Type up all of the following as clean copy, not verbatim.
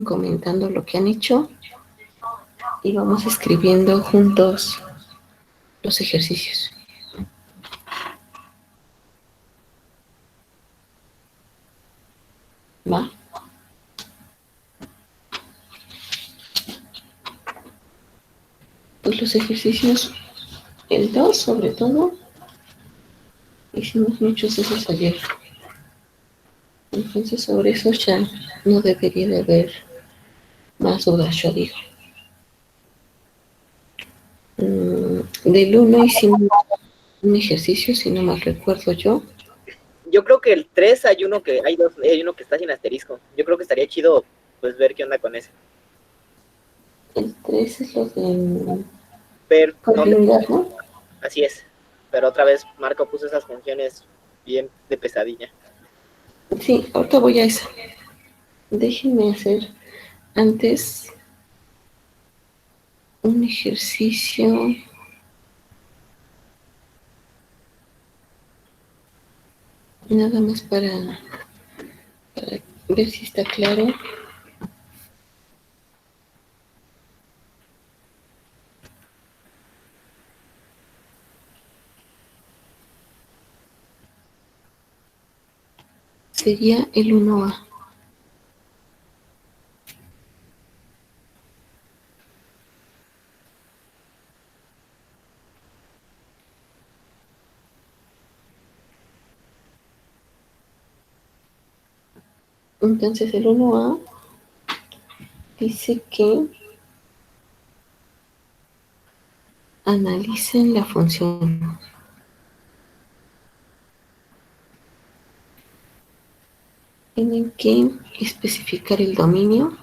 comentando lo que han hecho y vamos escribiendo juntos los ejercicios. ¿Va? Pues los ejercicios, el 2 sobre todo, hicimos muchos de esos ayer. Entonces sobre eso ya no debería de haber más dudas, yo digo. Del 1 hicimos un ejercicio, si no mal recuerdo yo. Yo creo que el 3 hay uno que está sin asterisco. Yo creo que estaría chido pues ver qué onda con ese. El 3 es lo de Pero continuidad, ¿no? así es. Pero otra vez Marco puso esas funciones bien de pesadilla. Sí, ahorita voy a esa. Déjenme hacer antes un ejercicio. Nada más para ver si está claro. Sería el 1A. Entonces el 1A dice que analicen la función. Tienen que especificar el dominio.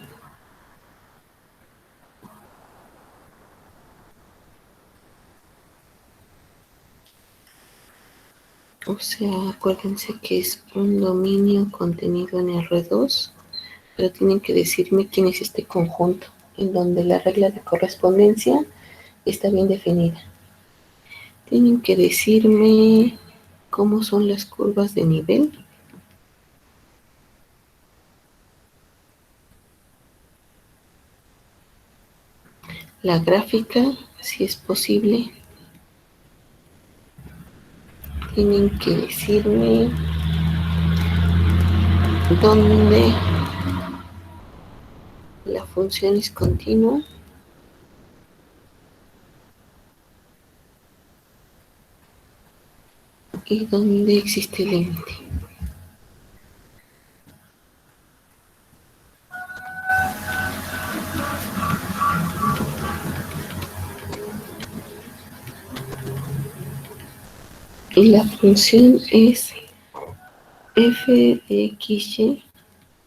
O sea, acuérdense que es un dominio contenido en R2, pero tienen que decirme quién es este conjunto, en donde la regla de correspondencia está bien definida. Tienen que decirme cómo son las curvas de nivel. La gráfica, si es posible. Tienen que decirme dónde la función es continua. Y dónde existe el límite. Y la función es f de xy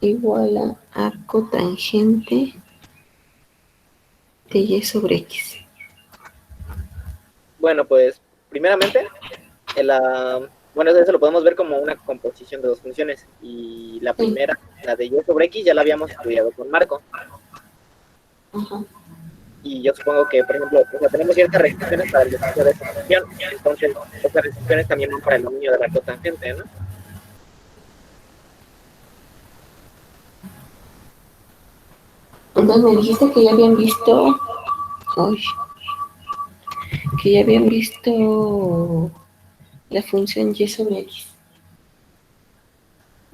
igual a arco tangente de y sobre x. Bueno, pues primeramente, bueno, eso lo podemos ver como una composición de dos funciones. Y la Sí. primera, la de y sobre x, ya la habíamos estudiado con Marco. Ajá. Y yo supongo que, por ejemplo, o sea, tenemos ciertas restricciones para el desarrollo de esa función. Entonces, esas restricciones también van para el dominio de la cotangente, ¿no? Entonces me dijiste que ya habían visto. Uy, que ya habían visto la función y sobre x.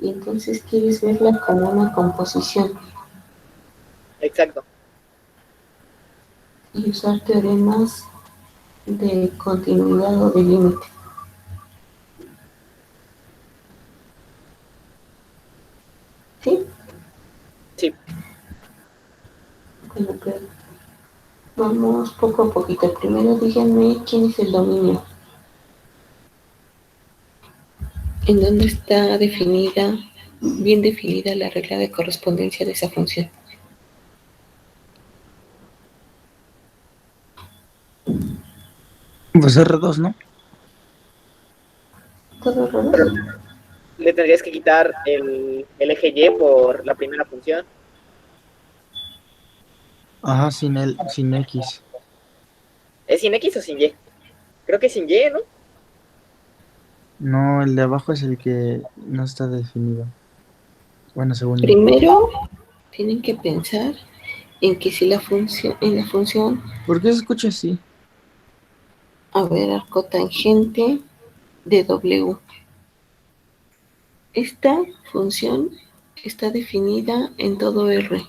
Y entonces quieres verla como una composición. Exacto. Y usar teoremas de continuidad o de límite. ¿Sí? Sí. Bueno, pero vamos poco a poquito. Primero díganme quién es el dominio. En dónde está definida, bien definida la regla de correspondencia de esa función. Pues R2, ¿no? ¿Todo raro? Pero le tendrías que quitar el eje y por la primera función. Ajá, sin X. ¿Es sin x o sin y? Creo que es sin y, ¿no? No, el de abajo es el que no está definido. Bueno, según yo. Primero tienen que pensar en que si la función, ¿Por qué se escucha así? a ver, arcotangente de W. Esta función está definida en todo R.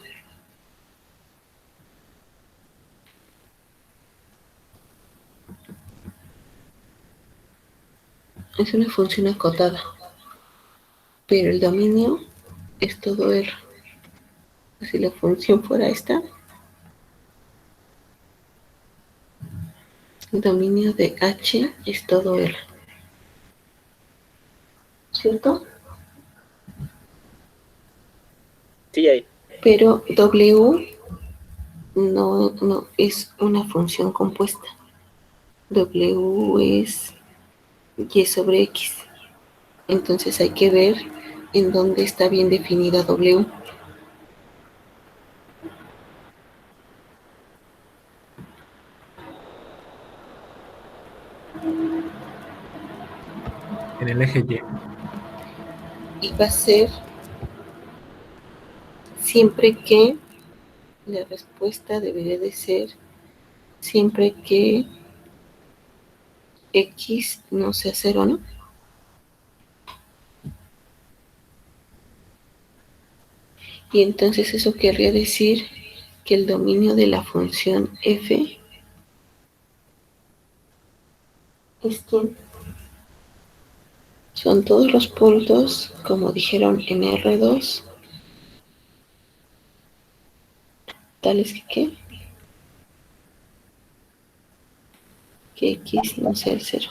Es una función acotada, pero el dominio es todo R. Si la función fuera esta, el dominio de H es todo R. ¿Cierto? Sí, ahí. Pero W no es una función compuesta. W es Y sobre X. Entonces hay que ver en dónde está bien definida W. En el eje Y. Y va a ser siempre que la respuesta debería de ser siempre que X no sea cero, ¿no? Y entonces eso querría decir que el dominio de la función f es que son todos los puntos, como dijeron en R2, tales que X no sea el cero.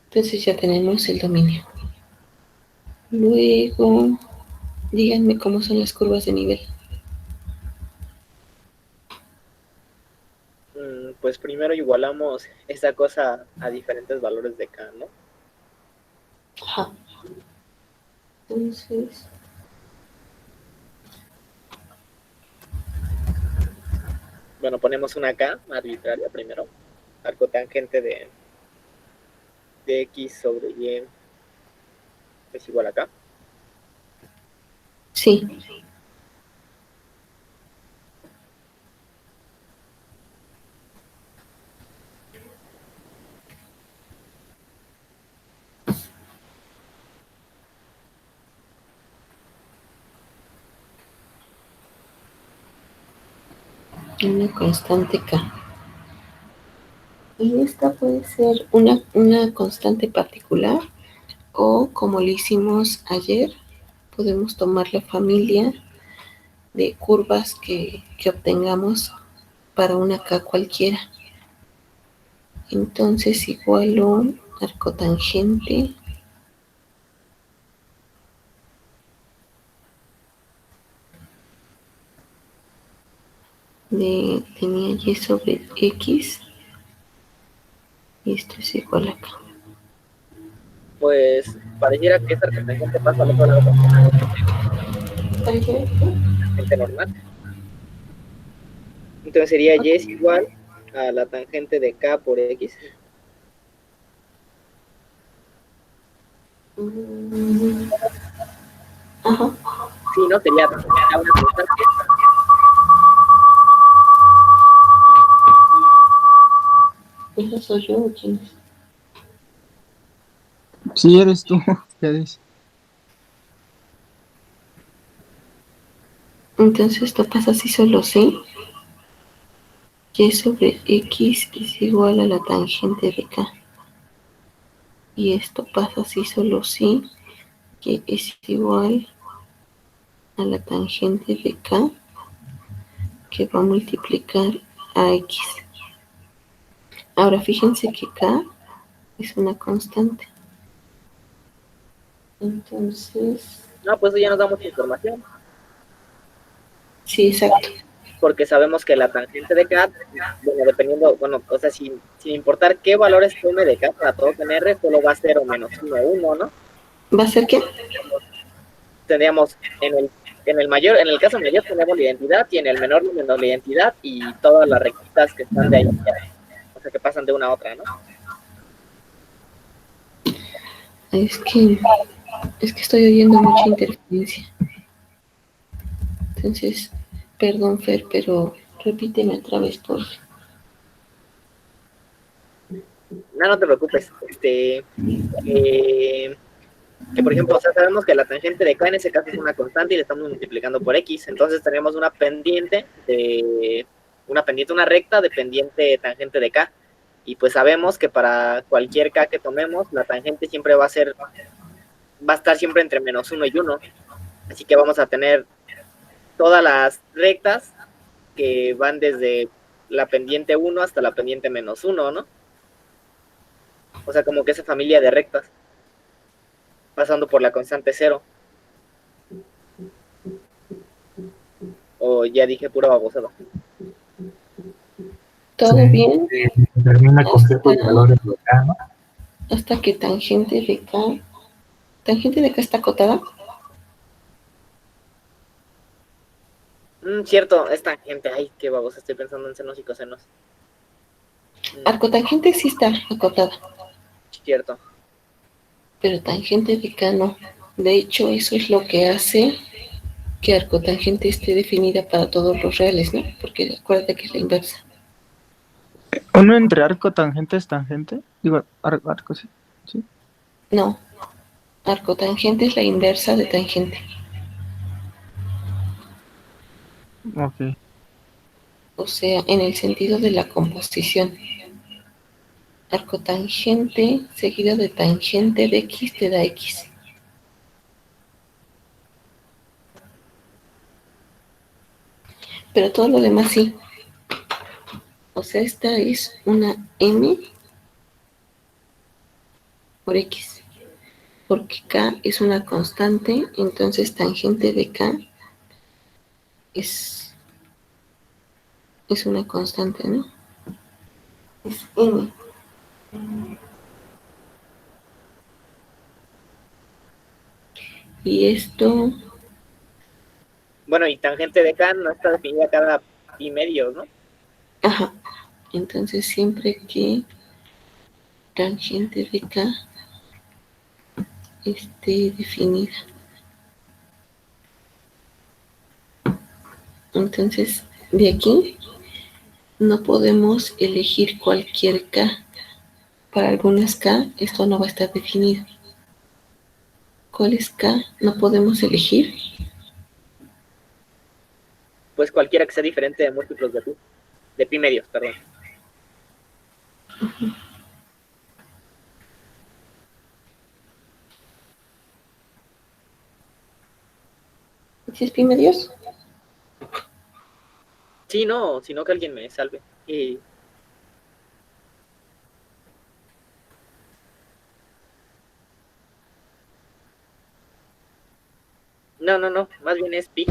Entonces ya tenemos el dominio. Luego, díganme cómo son las curvas de nivel. Pues primero igualamos esa cosa a diferentes valores de K, ¿no? Ajá. Entonces, Bueno, ponemos una K arbitraria primero. Arcotangente de X sobre Y es igual a K. sí. Una constante K. Y esta puede ser una constante particular o, como lo hicimos ayer, podemos tomar la familia de curvas que obtengamos para una K cualquiera. Entonces igualo arcotangente tenía Y sobre X y esto es igual a K. Pues pareciera que esta arcotangente pasa al otro lado ¿Parece? tangente normal. Entonces sería Y es igual a la tangente de K por X. Ajá. Sí, ¿no? Sería una constante. ¿Eso soy yo o quién es? Sí, eres tú. ¿Qué dices? Entonces esto pasa si solo C. Y sobre X es igual a la tangente de K. Y esto pasa si solo sí, que es igual a la tangente de K, que va a multiplicar a X. Ahora fíjense que K es una constante. Entonces, No, pues ya nos da mucha información. sí, exacto. Porque sabemos que la tangente de K, bueno, dependiendo, bueno, o sea, sin importar qué valores tome de K para todo en R, solo va a ser o menos 1, 1, ¿no? ¿Va a ser qué? Tendríamos en el caso mayor tenemos la identidad y en el menor tenemos la identidad y todas las rectitas que están de ahí, o sea, que pasan de una a otra, ¿no? Es que estoy oyendo mucha interferencia. Entonces, perdón, Fer, pero repíteme otra vez, por favor. No, no te preocupes. Que por ejemplo, o sea, sabemos que la tangente de K en ese caso es una constante y le estamos multiplicando por X. Entonces tenemos una recta de pendiente tangente de K. Y pues sabemos que para cualquier K que tomemos, la tangente siempre va a estar siempre entre -1 y 1. Así que vamos a tener todas las rectas que van desde la pendiente 1 hasta la pendiente -1, ¿no? O sea, como que esa familia de rectas, pasando por la constante 0. O ya dije pura babosada. ¿Todo bien? Termina con ciertos valores de K, ¿no? Hasta que tangente de K está acotada. Cierto, es tangente. Ay, qué babosa, estoy pensando en senos y cosenos. Arcotangente sí está acotada, Cierto. pero tangente de K no. De hecho, eso es lo que hace que arcotangente esté definida para todos los reales, ¿no? Porque acuérdate que es la inversa. ¿Uno entre arco tangente es tangente? Digo, arco, sí. ¿Sí? No, arcotangente es la inversa de tangente. Ok. O sea, en el sentido de la composición. Arcotangente seguido de tangente de X te da X. Pero todo lo demás sí. O sea, esta es una M por X. Porque K es una constante, entonces tangente de K es una constante, ¿no? Es M. Y esto, Bueno, y tangente de K no está definida cada pi medios, ¿no? ajá. Entonces siempre que tangente de K esté definida. Entonces, de aquí no podemos elegir cualquier K. Para algunas K esto no va a estar definido. ¿Cuáles K no podemos elegir? Pues cualquiera que sea diferente de múltiplos de pi medios, perdón. ¿Sí es pi medios? Sí, no, sino que alguien me salve. No, más bien es pi.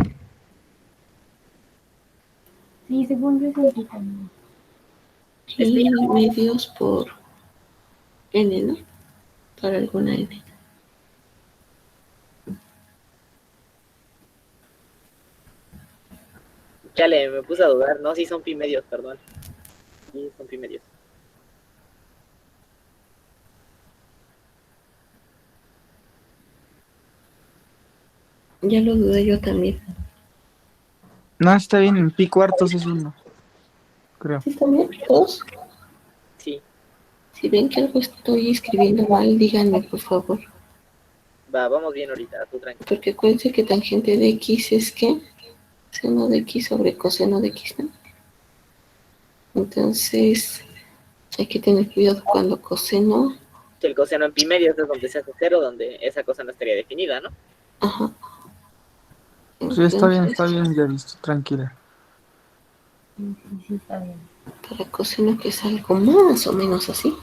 Sí, según yo es así también. Pi medios por N, ¿no? Para alguna N. Chale, me puse a dudar. No, sí son pi medios, perdón. Sí, son pi medios. Ya lo dudé yo también. No, está bien, en pi cuartos es uno. Creo. ¿Sí están bien todos? Sí, Si ven que algo estoy escribiendo mal, díganme, por favor. vamos bien ahorita, tú tranquilo. Porque acuérdense que tangente de X es que seno de X sobre coseno de X, ¿no? Entonces, hay que tener cuidado cuando coseno. El coseno en pi medios es donde se hace 0, donde esa cosa no estaría definida, ¿no? Ajá. Sí, está bien, ya listo, tranquila. Sí, está bien. Para coseno que es algo más o menos así.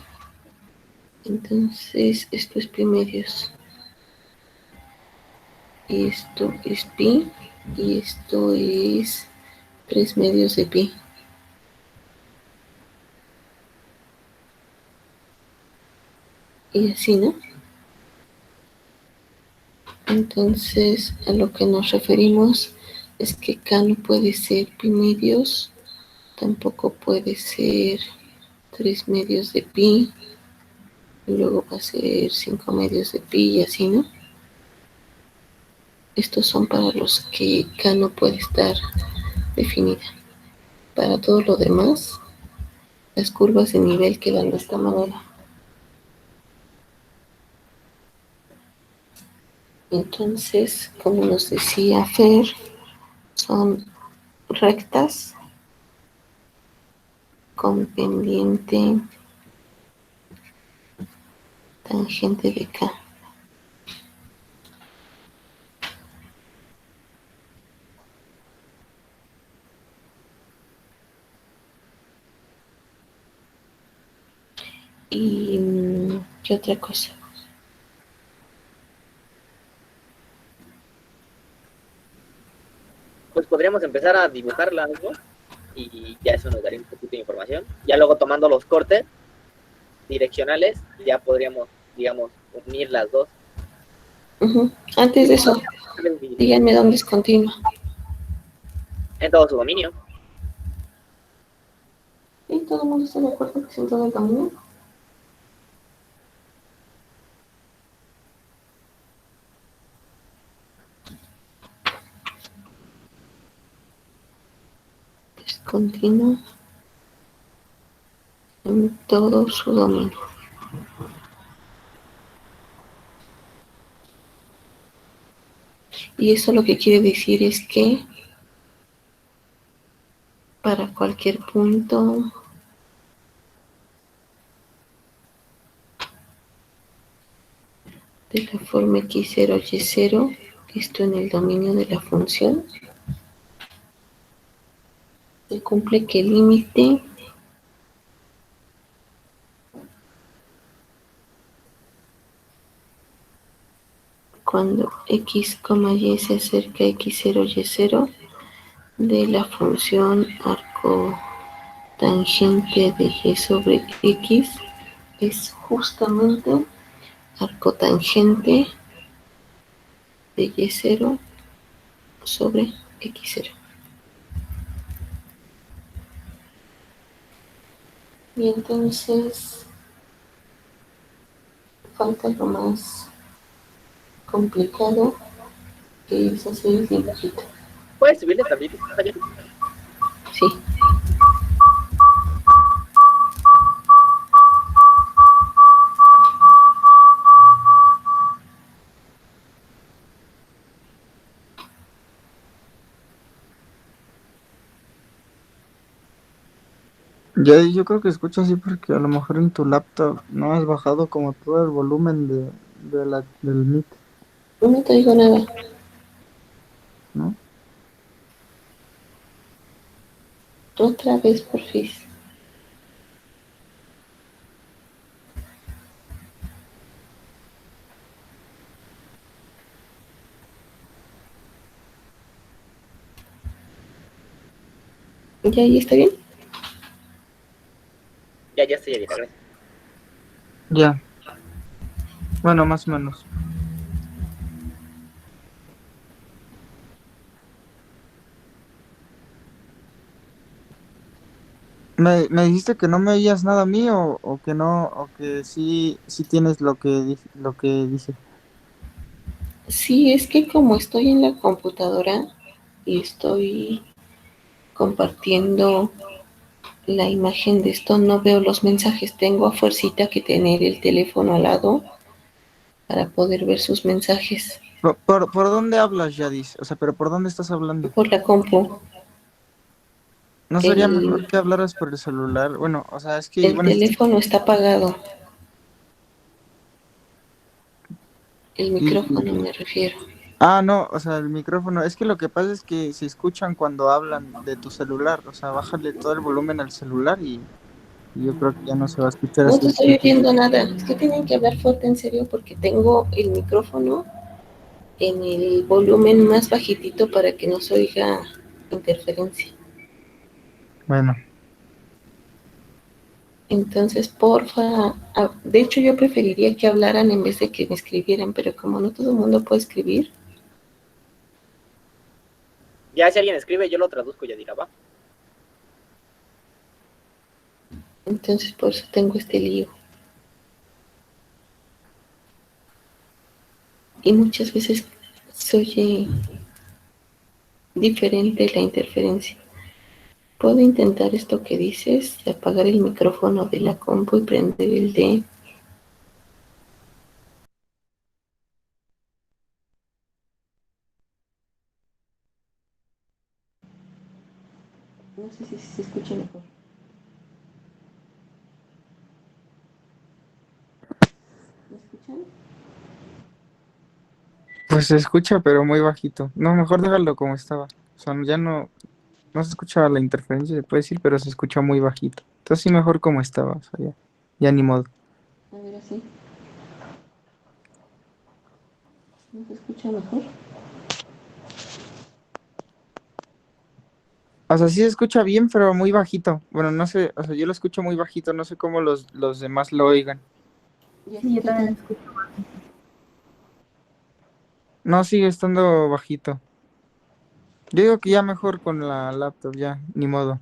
Entonces, esto es pi medios. Y esto es pi. Y esto es 3 medios de pi. Y así, ¿no? Entonces, a lo que nos referimos es que K no puede ser pi medios, tampoco puede ser 3 medios de pi, Y luego va a ser 5 medios de pi y así, ¿no? Estos son para los que K no puede estar definida. Para todo lo demás, las curvas de nivel quedan de esta manera. Entonces, como nos decía Fer, son rectas con pendiente tangente de K. Y ¿qué otra cosa? Pues podríamos empezar a dibujarla algo y ya eso nos daría un poquito de información. Ya luego tomando los cortes direccionales, ya podríamos, digamos, unir las dos. Antes de eso, díganme dónde es continua. En todo su dominio. ¿Y todo el mundo está de acuerdo que es en todo el dominio? Es continua en todo su dominio. Y eso lo que quiere decir es que para cualquier punto de la forma x0, y0, esto en el dominio de la función, se cumple que el límite cuando x, y se acerca a x0, y0 de la función arco tangente de y sobre x es justamente arcotangente de y0 sobre x0. Y entonces falta lo más complicado, que es hacer el dibujito. Puedes subirle también. Sí. Ya, yo creo que escucho así porque a lo mejor en tu laptop no has bajado como todo el volumen del Meet, No te digo nada. ¿no? Otra vez, por fin. ¿Ya ahí está bien? Ya estoy, Erika, gracias. Ya. Bueno, más o menos. ¿Me dijiste que no me oías nada a mí o que no, o que sí tienes lo que dije? Sí, es que como estoy en la computadora y estoy compartiendo la imagen de esto, no veo los mensajes. Tengo a fuercita que tener el teléfono al lado para poder ver sus mensajes ¿Por dónde hablas, Yadis? O sea, pero ¿por dónde estás hablando? por la compu. ¿No sería mejor El, que hablaras por el celular? Bueno, o sea, es que, el bueno, teléfono está apagado. El y, micrófono me refiero. no, o sea, el micrófono. Es que lo que pasa es que se escuchan cuando hablan de tu celular. O sea, bájale todo el volumen al celular y yo creo que ya no se va a escuchar No así. te estoy oyendo nada. Es que tienen que hablar fuerte en serio porque tengo el micrófono en el volumen más bajitito para que no se oiga interferencia. Bueno, Entonces, porfa, de hecho yo preferiría que hablaran en vez de que me escribieran, pero como no todo el mundo puede escribir, Ya si alguien escribe, yo lo traduzco, ya dirá, va. entonces por eso tengo este lío. y muchas veces se oye diferente la interferencia. Puedo intentar esto que dices, de apagar el micrófono de la compu y prender el de... No sé si se escucha mejor. ¿Me escuchan? Pues se escucha, pero muy bajito. No, mejor déjalo como estaba. O sea, ya no se escucha la interferencia, se puede decir, pero se escucha muy bajito. Entonces sí, mejor como estaba. O sea, ya ni modo. A ver, así. ¿No se escucha mejor? O sea, sí se escucha bien, pero muy bajito. Bueno, no sé, o sea, yo lo escucho muy bajito, no sé cómo los demás lo oigan. ¿Y Sí, así yo qué también tal? lo escucho bajito. No, sigue estando bajito. Yo digo que ya mejor con la laptop, ya, ni modo.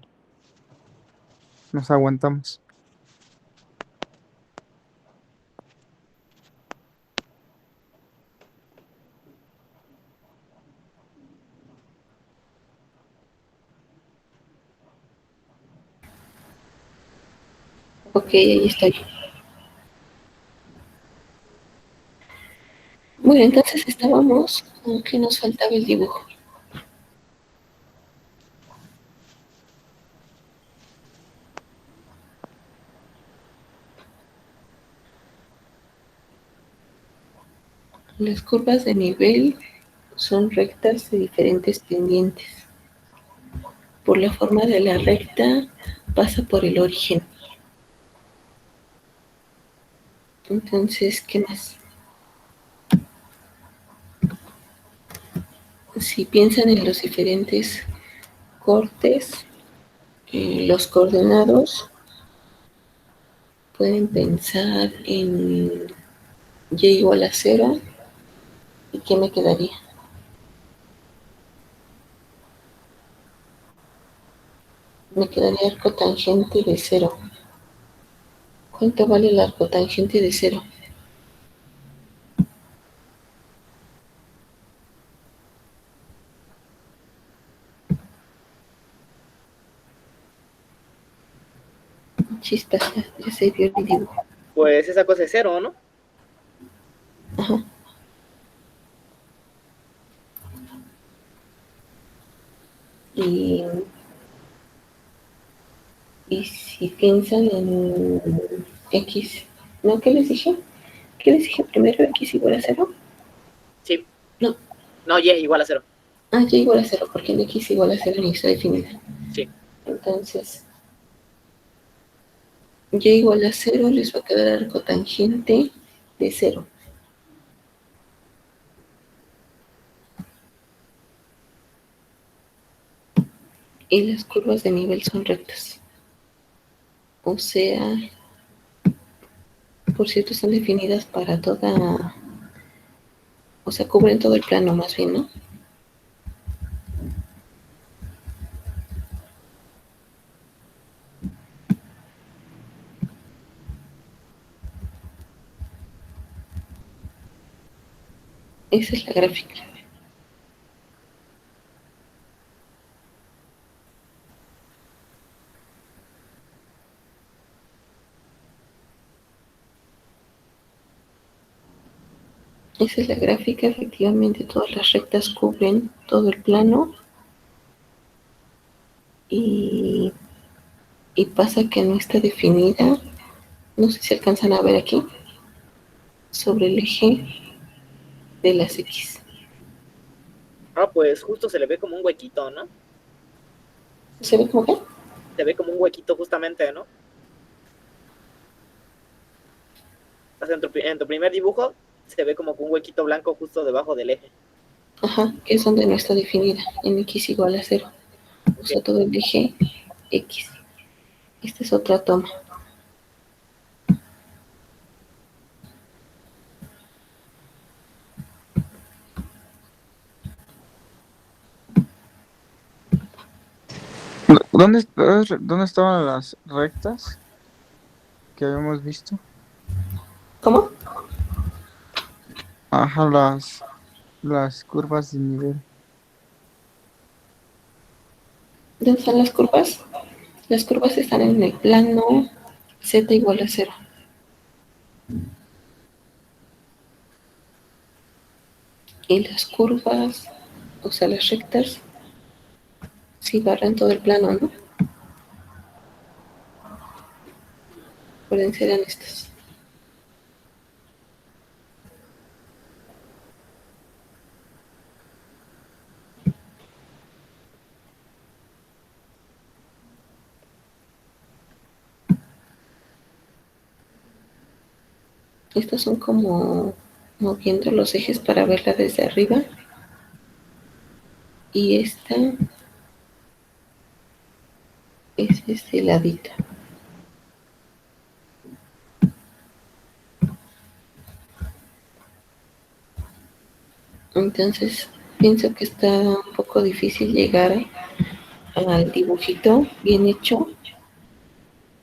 Nos aguantamos. Ok, ahí estoy. Bueno, entonces estábamos con que nos faltaba el dibujo. Las curvas de nivel son rectas de diferentes pendientes. Por la forma de la recta pasa por el origen. Entonces, ¿qué más? Si piensan en los diferentes cortes, los coordenados, pueden pensar en y igual a 0. ¿Y qué me quedaría? Me quedaría arco tangente de 0. ¿Cuánto vale el arco tangente de 0? Chispas, ya se vio el dibujo. Pues esa cosa es 0, ¿no? Ajá. Y, y si piensan en X, ¿no? ¿Qué les dije? ¿Qué les dije primero? ¿X igual a 0? Sí. No. No, y igual a 0. Ah, Y igual a 0, porque en X igual a 0 ni está definida. Sí. Entonces, Y igual a 0 les va a quedar arco tangente de 0. Y las curvas de nivel son rectas. O sea, por cierto, están definidas para toda... O sea, cubren todo el plano más bien, ¿no? Esa es la gráfica. Esa es la gráfica, efectivamente todas las rectas cubren todo el plano y, y pasa que no está definida, no sé si alcanzan a ver aquí, sobre el eje de las X. Ah, pues justo se le ve como un huequito, ¿no? ¿Se ve como que? Se ve como un huequito justamente, ¿no? O sea, en tu primer dibujo se ve como un huequito blanco justo debajo del eje. Ajá, que es donde no está definida, en X igual a 0. O sea, todo el eje X. Esta es otra toma. ¿Dónde estaban las rectas que habíamos visto? ¿Cómo? Ajá, las curvas de nivel. ¿Dónde están las curvas? Las curvas están en el plano z igual a 0. Y las curvas, o sea, las rectas, sí barran todo el plano, ¿no? Pueden ser estas. Estos son como moviendo los ejes para verla desde arriba. Y esta es este ladito. Entonces, pienso que está un poco difícil llegar al dibujito bien hecho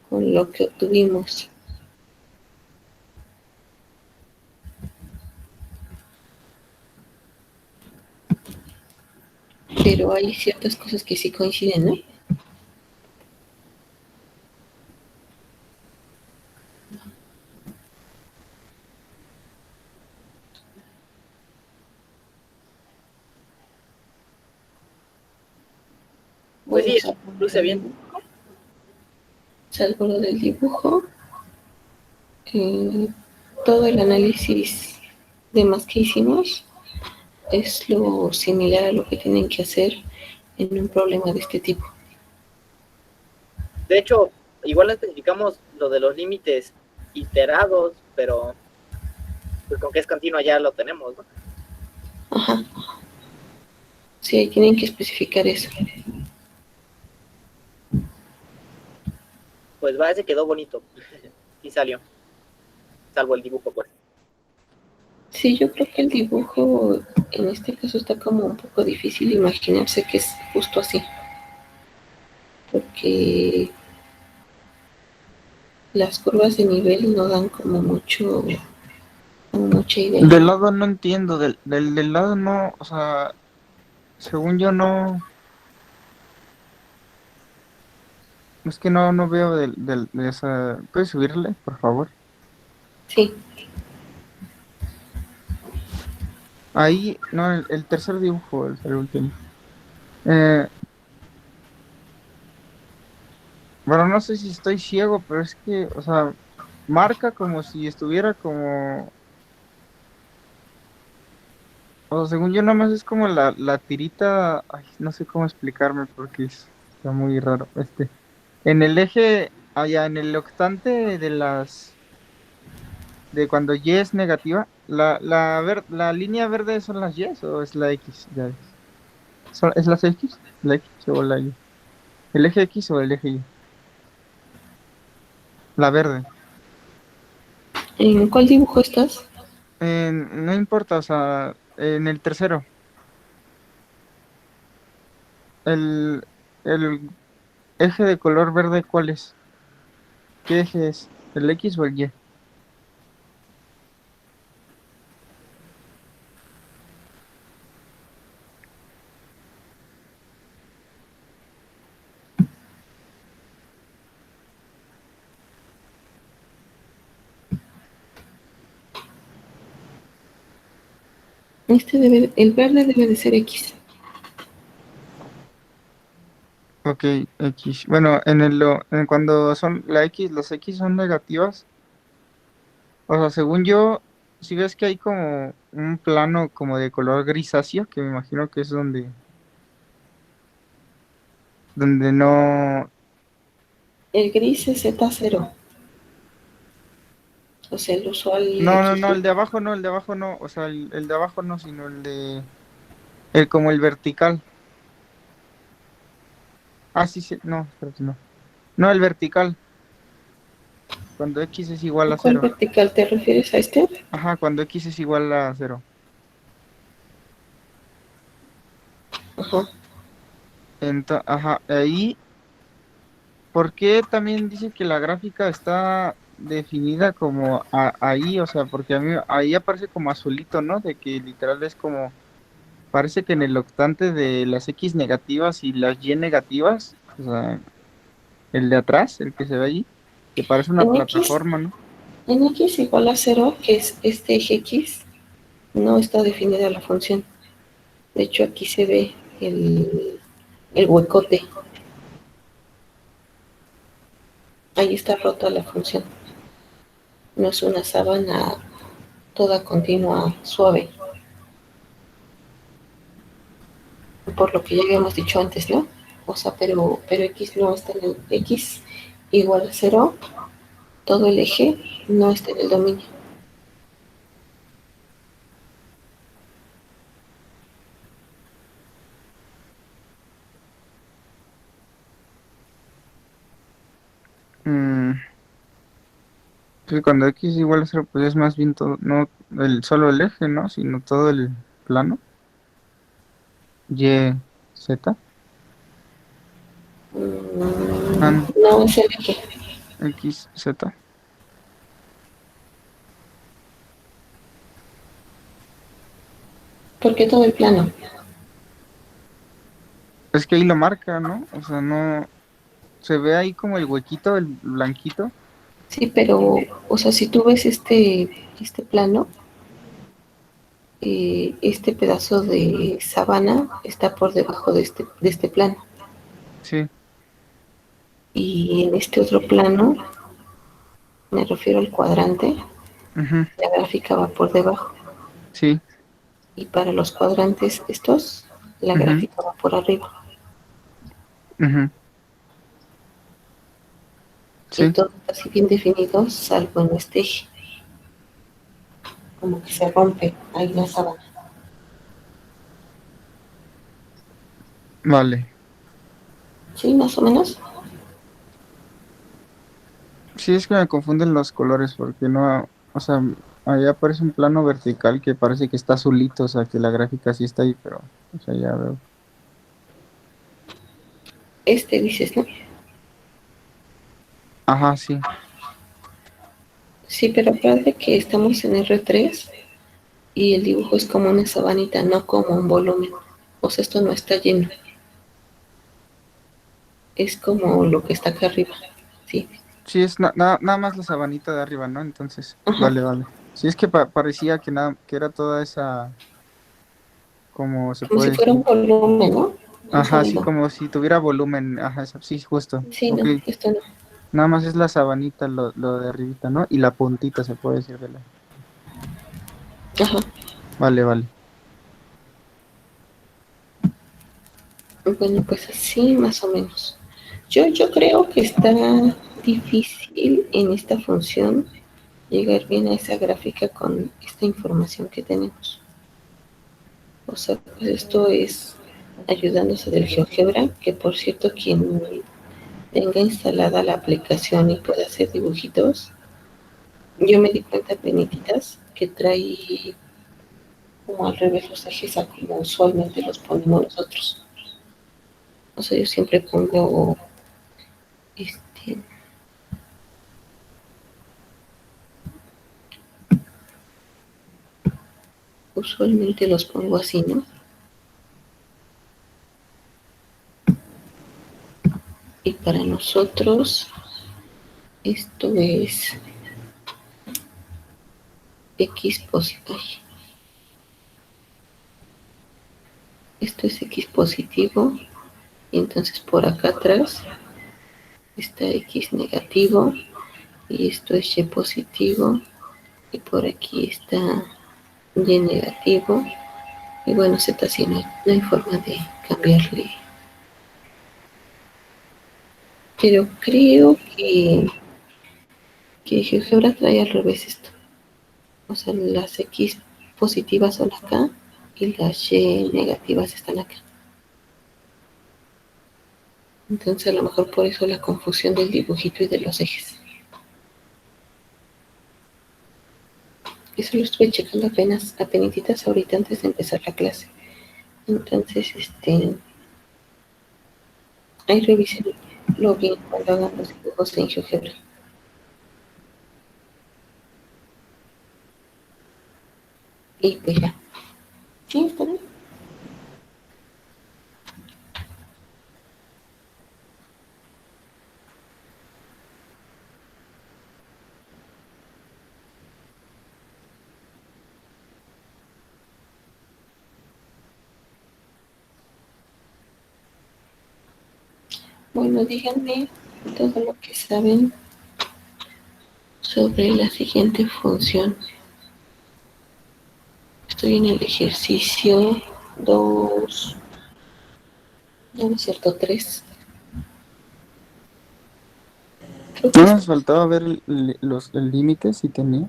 con lo que obtuvimos. Pero hay ciertas cosas que sí coinciden, ¿no? Pues Bueno, sí, luce bien. salvo lo del dibujo, todo el análisis de más que hicimos es lo similar a lo que tienen que hacer en un problema de este tipo. De hecho, igual especificamos lo de los límites iterados, pero pues con que es continua ya lo tenemos, ¿no? Ajá. Sí, ahí tienen que especificar eso. Pues va, ese quedó bonito. Y salió. Salvo el dibujo, pues. Sí, yo creo que el dibujo en este caso está como un poco difícil imaginarse que es justo así. Porque las curvas de nivel no dan como mucha idea. Del lado no entiendo, del lado no, o sea, según yo no, es que no veo de esa. ¿Puedes subirle, por favor? Sí, Ahí, no, el tercer dibujo, el último. Eh, bueno, no sé si estoy ciego, pero es que, o sea, marca como si estuviera como, o sea, según yo nada más es como la tirita, ay, no sé cómo explicarme porque está muy raro. En el eje, allá en el octante de cuando Y es negativa, la línea verde son las Y o es la X, ya ves. ¿Es las X? ¿La X o la Y? ¿El eje X o el eje Y? La verde. ¿en cuál dibujo estás? No importa, o sea, en el tercero, el, el eje de color verde, ¿cuál es? ¿Qué eje es? ¿El X o el Y? El verde debe de ser X. Ok, X. Bueno, cuando son la X, las X son negativas. O sea, según yo, si ves que hay como un plano como de color grisáceo, que me imagino que es donde no. El gris es Z0, o sea, el usual X, No, ¿no? el de abajo no, el de abajo no. O sea, el de abajo no, sino como el vertical. Ah, sí, sí, no, espérate, no. No, el vertical, cuando X es igual ¿A a cuál cero. vertical te refieres? ¿A este? Ajá, cuando X es igual a cero. Ajá. Ajá, ahí, ¿por qué también dice que la gráfica está definida como ahí, o sea, porque a mí ahí aparece como azulito, ¿no? De que literal es como, parece que en el octante de las X negativas y las Y negativas, o sea, el de atrás, el que se ve allí, que parece una En X, plataforma, ¿no? en X igual a cero, que es este eje X, no está definida la función. De hecho, aquí se ve el huecote. Ahí está rota la función. No es una sábana toda continua, suave. Por lo que ya habíamos dicho antes, ¿no? O sea, pero X no está en el X igual a cero, todo el eje no está en el dominio. Mm, pues cuando X igual a cero, pues es más bien todo, no solo el eje, ¿no? Sino todo el plano. Y, Z, ah, No es el eje. X, Z. Porque todo el plano. Es que ahí lo marca, ¿no? O sea, no, se ve ahí como el huequito, el blanquito. Sí, pero, o sea, si tú ves este plano, este pedazo de sabana está por debajo de este plano. Sí, Y en este otro plano, me refiero al cuadrante, ujú, la gráfica va por debajo. sí, Y para los cuadrantes estos, la ujú, gráfica va por arriba. ujú, Y sí, todo está así bien definido, salvo en este eje. Como que se rompe ahí la sábana. vale. ¿Sí? Más o menos. Sí, es que me confunden los colores porque no, o sea, ahí aparece un plano vertical que parece que está azulito, o sea, que la gráfica sí está ahí, pero, o sea, ya veo. Este dices, ¿no? Ajá, sí, Sí, pero acuérdate que estamos en R3 y el dibujo es como una sabanita, no como un volumen. O sea, esto no está lleno. Es como lo que está acá arriba. Sí. sí, es nada más la sabanita de arriba, ¿no? Entonces, Ajá. vale, vale. Sí, es que parecía que nada, que era toda esa, como se Como si puede fuera un decir. volumen, ¿no? Un Ajá, sí, sólido. como si tuviera volumen. Ajá, sí, justo. Sí, Ok. no, esto no. Nada más es la sabanita, lo de arribita, ¿no? Y la puntita se puede decir de la. Ajá. Vale, vale. Bueno, pues así más o menos. Yo creo que está difícil en esta función llegar bien a esa gráfica con esta información que tenemos. O sea, pues esto es ayudándose del GeoGebra, que por cierto, quien tenga instalada la aplicación y pueda hacer dibujitos, yo me di cuenta, penititas, que trae como al revés los ejes a como usualmente los ponemos nosotros. O sea, yo siempre pongo, este, usualmente los pongo así, ¿no? Y para nosotros esto es X positivo. Esto es X positivo. Y entonces por acá atrás está X negativo. Y esto es Y positivo. Y por aquí está Y negativo. Y bueno, Z así no hay forma de cambiarle. Pero creo que GeoGebra trae al revés esto. O sea, las X positivas son acá y las Y negativas están acá. Entonces a lo mejor por eso la confusión del dibujito y de los ejes. Eso lo estuve checando apenitas ahorita antes de empezar la clase. Entonces, ahí revísenlo bien cuando hagan los dibujos en GeoGebra. Y pues ya. Sí, está bien. Bueno, díganme todo lo que saben sobre la siguiente función. Estoy en el ejercicio 2, no es cierto, 3. Creo que No es nos faltaba ver el límite si tenía.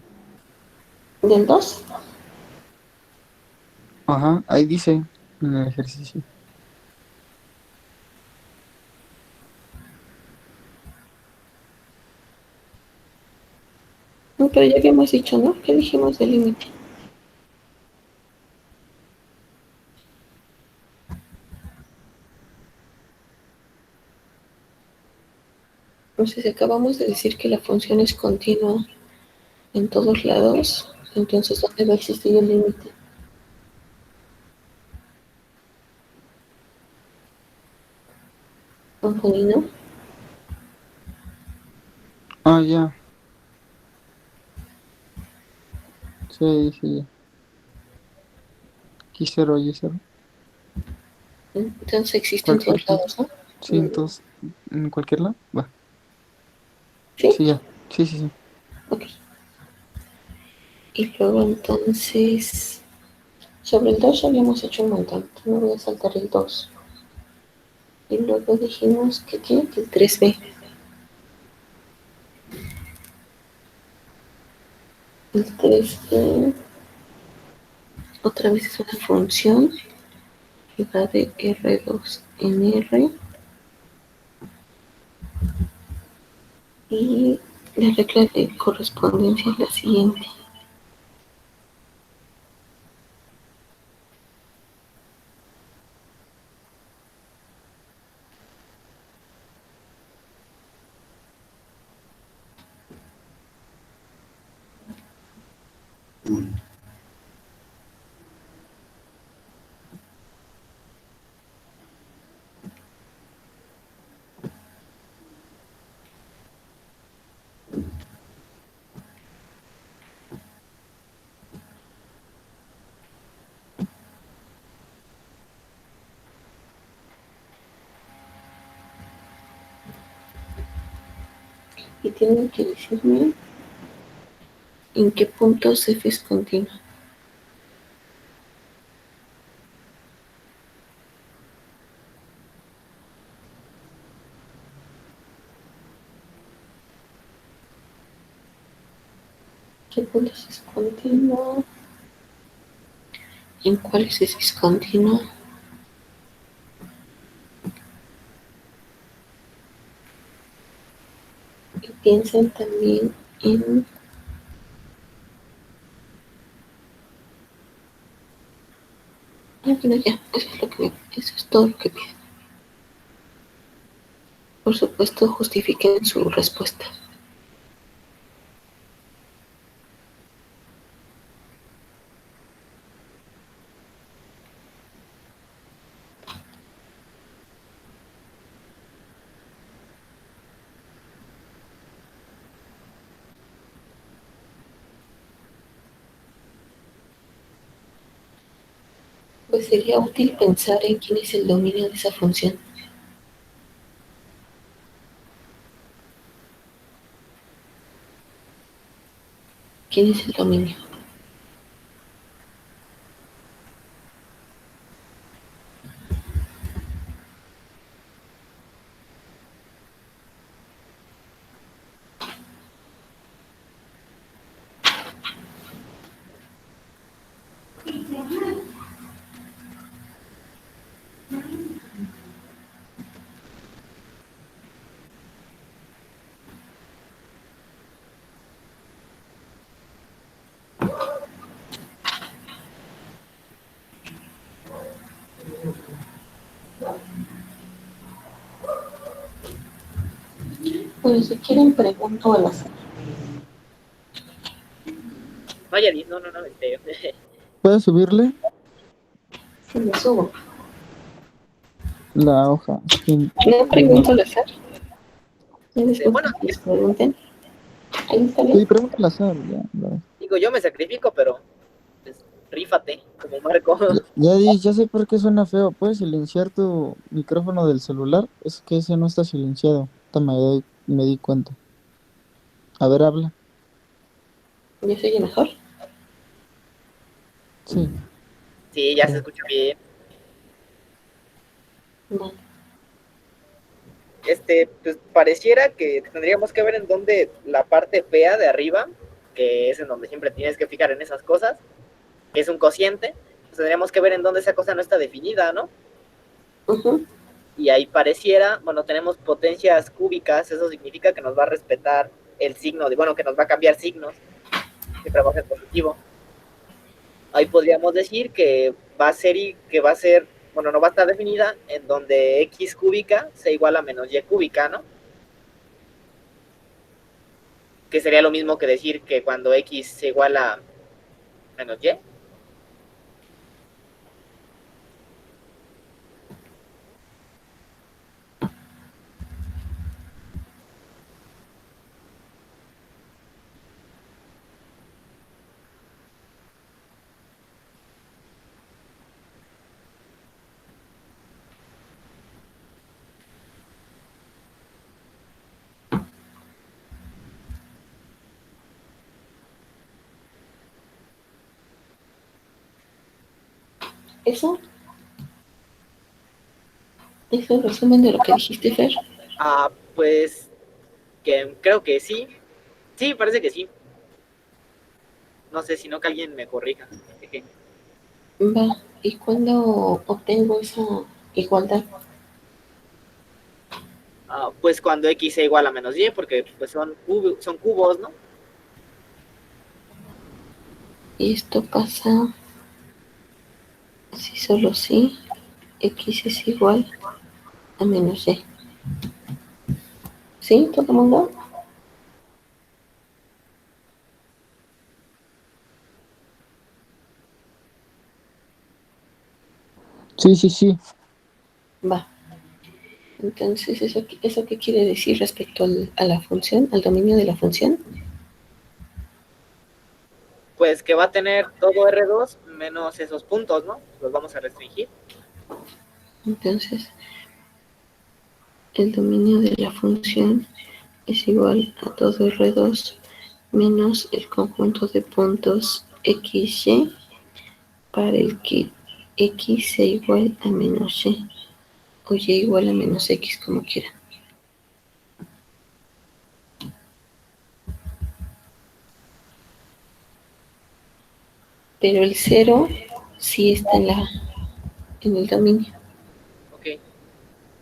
del 2. Ajá, ahí dice en el ejercicio. No, pero ya habíamos dicho, ¿no? ¿Qué dijimos del límite? Entonces acabamos de decir que la función es continua en todos lados. Entonces, ¿dónde va a existir el límite? Angelino. Ah, ya. Sí, sí. X0, Y0. Entonces existe en Cualquier todos punto. lados, ¿no? Sí, entonces, en cualquier lado. Va. Sí, Sí, ya. Sí, sí, sí. ok. Y luego entonces, sobre el 2 ya habíamos hecho un montón. No voy a saltar el 2. Y luego dijimos que, ¿qué? Que el 3b. El 3b otra vez es una función que va de R2 en R. Y la regla de correspondencia es la siguiente. Y tienen que decirme en qué puntos f es continua. ¿Qué puntos es continua? ¿En cuáles es discontinua? Y piensen también en... Ah, bueno, ya, eso es todo lo que pido. Por supuesto, justifiquen su respuesta. Pues sería útil pensar en quién es el dominio de esa función. ¿Quién es el dominio? Bueno, si quieren pregunto al azar. Vaya, no, ¿Puedes subirle Se lo subo. la hoja? Sí. No pregunto al azar. Ya después Bueno, que les pregunten. Ahí está Sí, bien. pregúntale al azar, ya. digo, yo me sacrifico, pero pues, rífate, como Marco. Ya sé por qué suena feo. ¿Puedes silenciar tu micrófono del celular? Es que ese no está silenciado. Ahorita me di cuenta. A ver, habla. ¿Ya se oye mejor? Sí. Sí, ya se Sí. escucha bien. No. Pues pareciera que tendríamos que ver en dónde la parte fea de arriba, que es en donde siempre tienes que fijar en esas cosas, que es un cociente, pues tendríamos que ver en dónde esa cosa no está definida, ¿no? Ujú. Y ahí pareciera, bueno, tenemos potencias cúbicas, eso significa que nos va a respetar el signo, bueno, que nos va a cambiar signos, siempre va a ser positivo. Ahí podríamos decir que va a ser, bueno, no va a estar definida en donde x cúbica sea igual a menos y cúbica, ¿no? Que sería lo mismo que decir que cuando x sea igual a menos y. Eso es el resumen de lo que dijiste, Fer. Pues que creo que sí. Sí, parece que sí. No sé, si no que alguien me corrija. Va. ¿Y cuándo obtengo esa igualdad? Pues cuando x sea igual a menos y, porque pues son cubos, ¿no? Y esto pasa si solo si x es igual a menos y. ¿Sí? ¿Todo el mundo? Sí. Va. Entonces, ¿eso qué quiere decir respecto a la función, al dominio de la función? Pues que va a tener todo R2 menos esos puntos, ¿no? Los vamos a restringir. Entonces, el dominio de la función es igual a todo R2 menos el conjunto de puntos XY para el que X sea igual a menos Y o Y igual a menos X, como quiera. Pero el cero sí está en el dominio. Ok.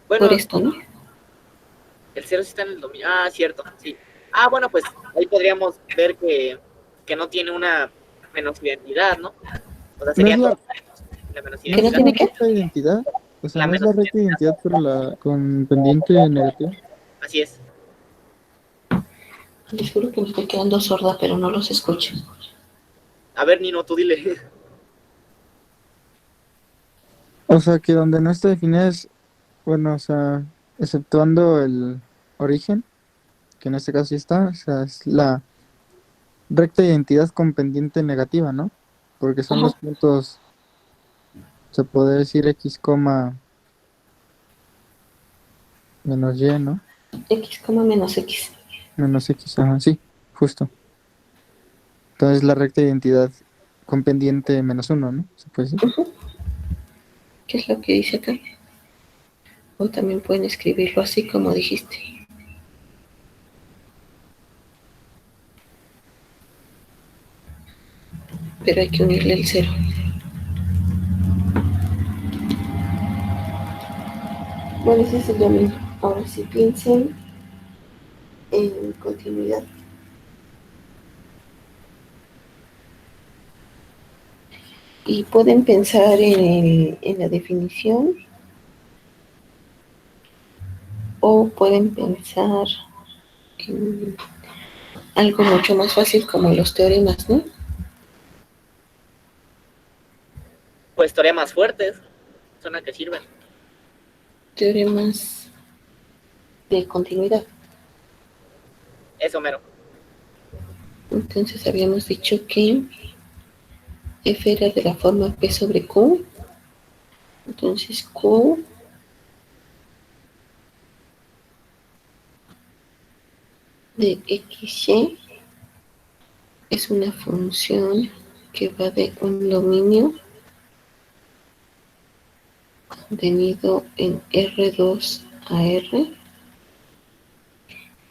Bueno, Por esto, ¿no? el 0 sí está en el dominio. Cierto, sí. Bueno, pues ahí podríamos ver que no tiene una menos identidad, ¿no? O sea, ¿No es sería todo la menos no ¿Que no es identidad. la tiene qué? recta identidad? O sea, La ¿no es menos la recta identidad, identidad pero con pendiente negativa? así es. Les juro que me estoy quedando sorda, pero no los escucho. A ver, Nino, tú dile. O sea, que donde no está definida es, bueno, o sea, exceptuando el origen, que en este caso sí está, o sea, es la recta identidad con pendiente negativa, ¿no? Porque son los Ajá. puntos, se puede decir x, menos y, ¿no? X, menos X. Menos x, ajá, sí, justo. Entonces la recta identidad con pendiente menos uno, ¿no? Se puede decir. ¿Qué es lo que dice acá? O también pueden escribirlo así como dijiste. Pero hay que unirle el cero. Bueno, ese es el dominio. Ahora sí piensen en continuidad. Y pueden pensar en la definición o pueden pensar en algo mucho más fácil como los teoremas, ¿no? Pues teoremas fuertes son las que sirven. Teoremas de continuidad. Eso mero. Entonces habíamos dicho que F era de la forma P sobre Q. Entonces Q de XY es una función que va de un dominio contenido en R2 a R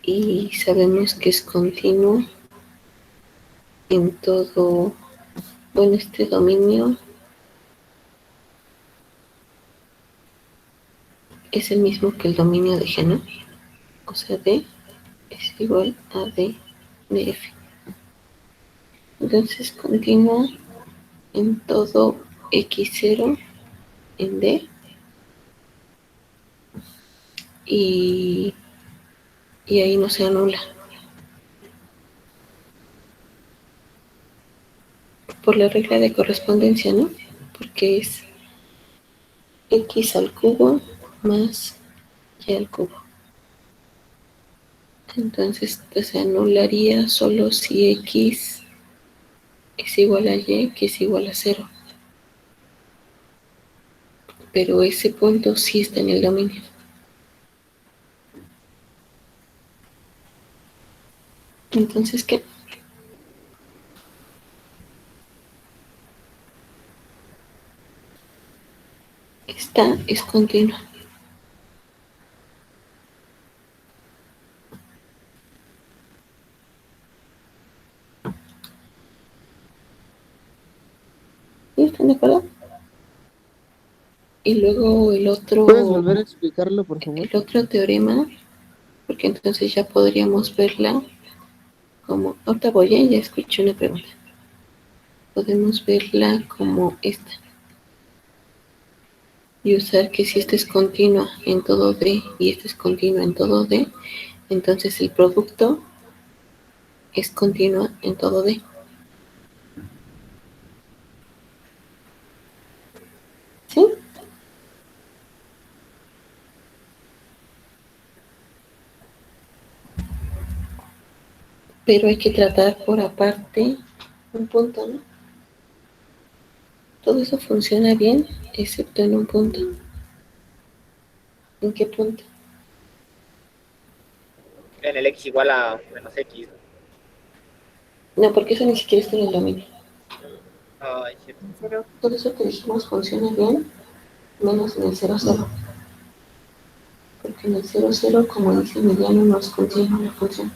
y sabemos que es continuo en todo, bueno, este dominio es el mismo que el dominio de G, ¿no? O sea, D es igual a D de F. Entonces continúa en todo X0 en D y, y ahí no se anula. Por la regla de correspondencia, ¿no? Porque es X al cubo más Y al cubo. Entonces pues, se anularía solo si X es igual a Y, que es igual a 0. Pero ese punto sí está en el dominio. Entonces, ¿qué? Esta es continua. ¿Sí? ¿Están de acuerdo? Y luego ¿Puedes volver a explicarlo, por favor? el otro teorema, porque entonces ya podríamos verla como, ahorita voy, ya escuché una pregunta. Podemos verla como esta. Y usar que si esta es continua en todo D y esta es continua en todo D, entonces el producto es continua en todo D. ¿Sí? Pero hay que tratar por aparte un punto, ¿no? Todo eso funciona bien, excepto en un punto. ¿En qué punto? En el X igual a menos X. No, porque eso ni siquiera está en el dominio. Ay, shit. Todo eso que dijimos funciona bien, menos en el 0,0. Porque en el 0,0, como dice Emiliano, no es continua la función.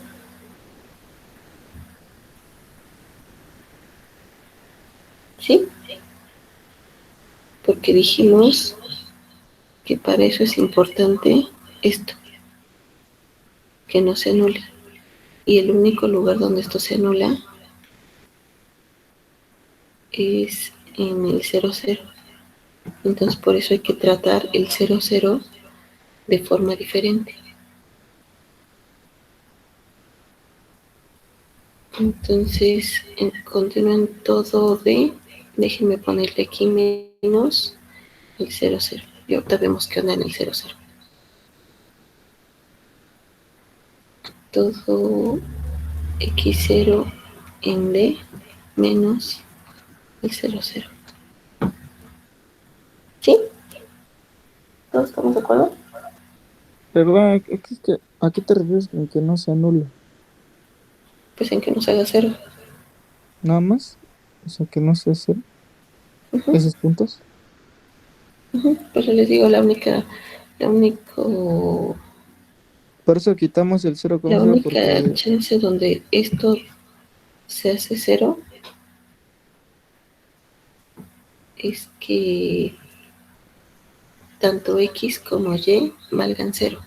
¿Sí? Porque dijimos que para eso es importante esto, que no se anule. Y el único lugar donde esto se anula es en el 0,0. Entonces por eso hay que tratar el 0,0 de forma diferente. Entonces continúan todo D. Déjenme ponerle aquí menos el 0,0. Y ahorita vemos qué onda en el 0,0. Todo X0 en D menos el 0,0. ¿Sí? ¿Todos estamos de acuerdo? Perdón, ¿a qué te refieres con que no se anula? Pues en que nos haga 0. ¿Nada más? O sea, que no se hace esos puntos. Pues les digo, la único, Por eso quitamos el la 0,0 única porque... chance donde esto se hace 0 es que tanto X como Y valgan 0.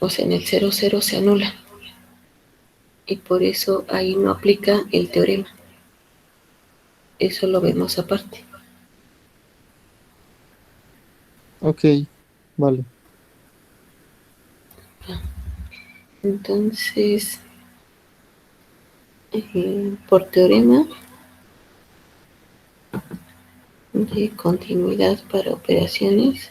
O sea, en el 0,0 se anula. Y por eso ahí no aplica el teorema. Eso lo vemos aparte. Ok, vale. Entonces, por teorema, de continuidad para operaciones.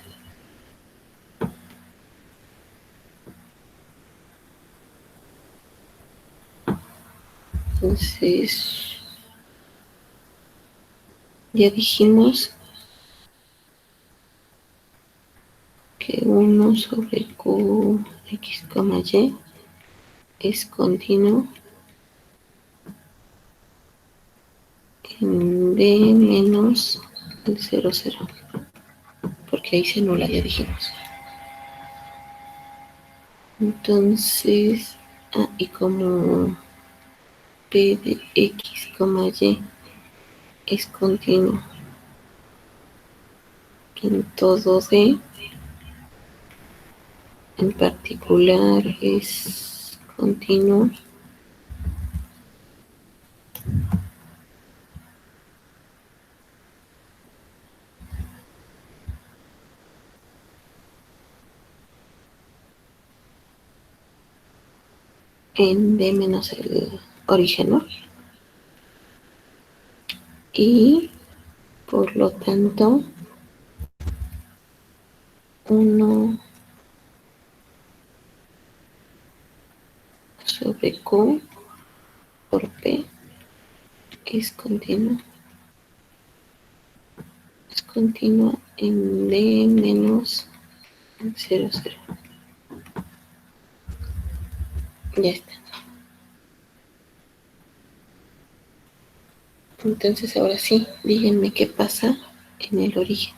Entonces, ya dijimos que 1 sobre Q x, y es continuo en D menos el 0, 0, porque ahí se anula, ya dijimos. Entonces, y como P de x, y es continuo en todo D, en particular es continuo en D menos el origen, ¿no? Y por lo tanto 1 sobre Q por P es continua en D menos 0, 0. Ya está. Entonces ahora sí, díganme qué pasa en el origen.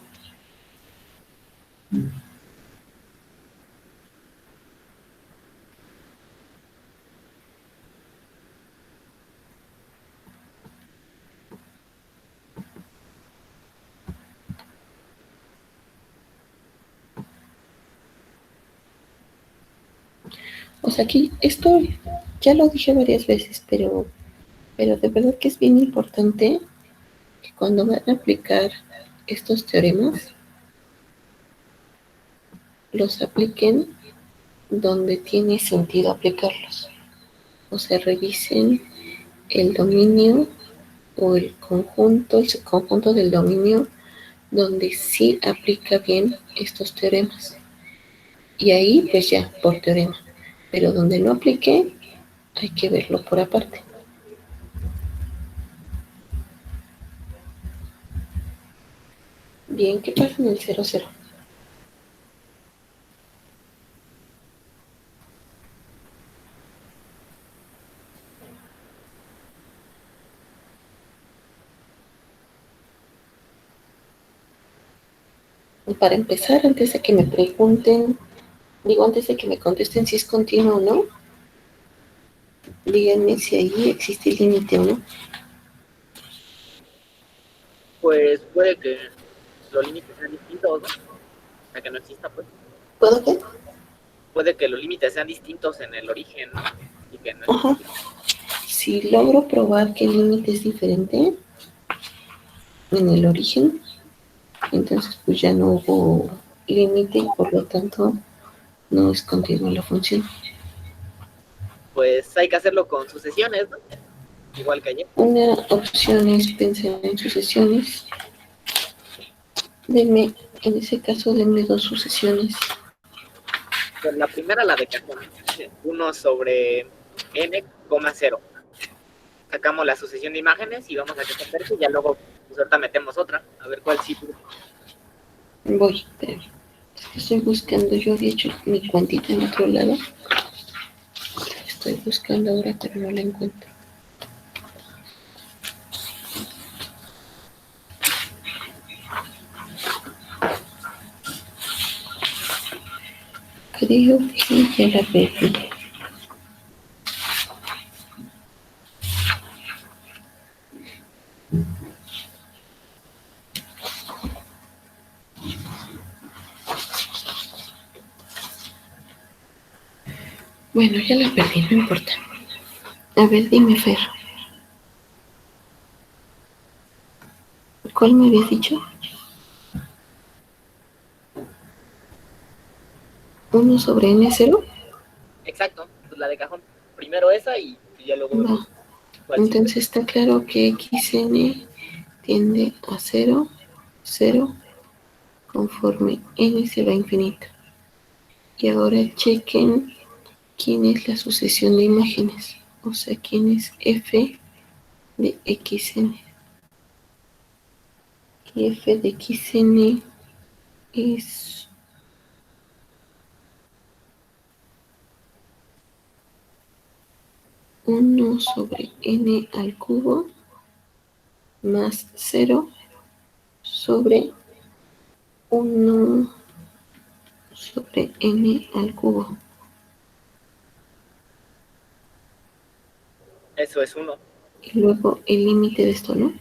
O sea, aquí esto ya lo dije varias veces, pero de verdad que es bien importante que cuando van a aplicar estos teoremas, los apliquen donde tiene sentido aplicarlos. O sea, revisen el dominio o el subconjunto del dominio donde sí aplica bien estos teoremas. Y ahí, pues ya, por teorema. Pero donde no aplique, hay que verlo por aparte. Bien, ¿qué pasa en el 0, 0? Para empezar, antes de que me pregunten, antes de que me contesten si es continuo o no, díganme si ahí existe límite o no. Pues puede que los límites sean distintos, ¿no? O sea, que no exista, pues. ¿Puedo qué? Puede que los límites sean distintos en el origen, ¿no? Y que no Ajá. Si logro probar que el límite es diferente en el origen, entonces pues ya no hubo límite y por lo tanto no es continua la función. pues hay que hacerlo con sucesiones, ¿no? Igual que ayer. Una opción es pensar en sucesiones. En ese caso, denme 2 sucesiones. Pues la primera, la de cajón. 1 sobre n, 0. Sacamos la sucesión de imágenes y vamos a que converge y ya luego, pues ahorita metemos otra. A ver cuál sí. Voy, pero estoy buscando. Yo había hecho mi cuantita en otro lado. Estoy buscando ahora, pero no la encuentro. Creo que ya la perdí. Bueno, ya la perdí, no importa. A ver, dime, Fer. ¿Cuál me habías dicho? 1 sobre n0. Exacto, pues la de cajón. Primero esa y ya luego vemos cuál sí. Entonces está claro que xn tiende a 0 0 conforme n se va a infinito. Y ahora chequen quién es la sucesión de imágenes, o sea, quién es f de xn. Y f de xn es 1 sobre n al cubo más 0 sobre 1 sobre n al cubo. Eso es 1. Y luego el límite de esto, ¿no?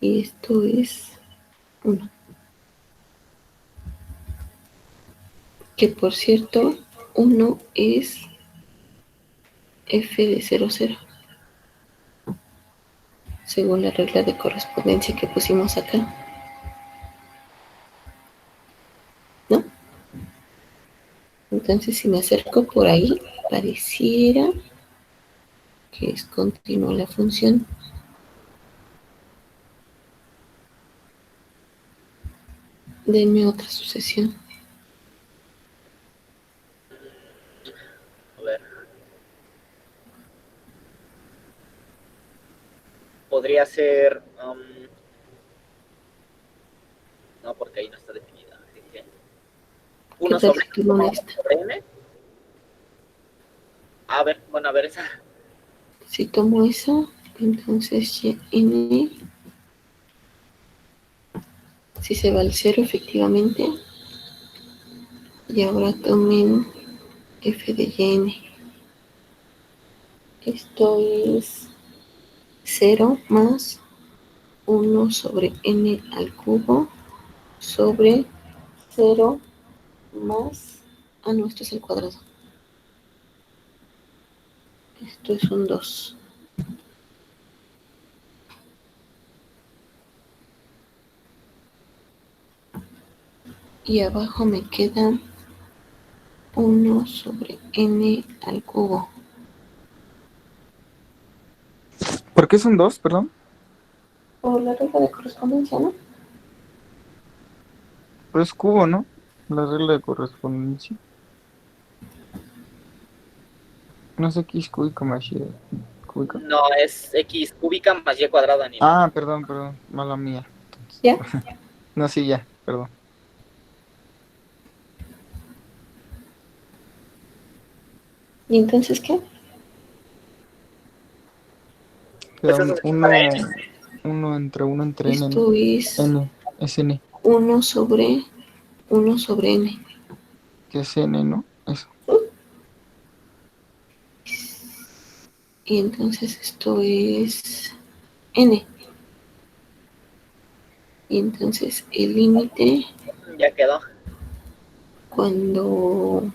Y esto es 1. Que por cierto, 1 es f de 0, 0. Según la regla de correspondencia que pusimos acá, ¿no? Entonces, si me acerco por ahí, pareciera que es continua la función. Denme otra sucesión. A ver. Podría ser... no, porque ahí no está definida. ¿Qué 1 tal sobre si tomo esta? n. A ver, bueno, a ver esa. Si tomo esa, entonces n, si se va al 0 efectivamente, y ahora tomen f de yn. Esto es 0 más 1 sobre n al cubo sobre 0 más... Ah, no, esto es el cuadrado. Esto es un 2. Y abajo me queda 1 sobre n al cubo. ¿Por qué son 2, perdón? Por la regla de correspondencia, ¿no? Pero es cubo, ¿no? La regla de correspondencia. No sé qué es cúbico más y cúbico. No, es x cúbica más y cuadrada, ni Ah, perdón, mala mía. Entonces, ¿Ya? no, sí, ya, perdón. ¿Y entonces qué? Pues Queda eso es para n. uno entre n, ¿no? Esto es N, es n, 1 sobre n. que es n, ¿no? Eso. Y entonces esto es n. Y entonces el límite Ya quedó. cuando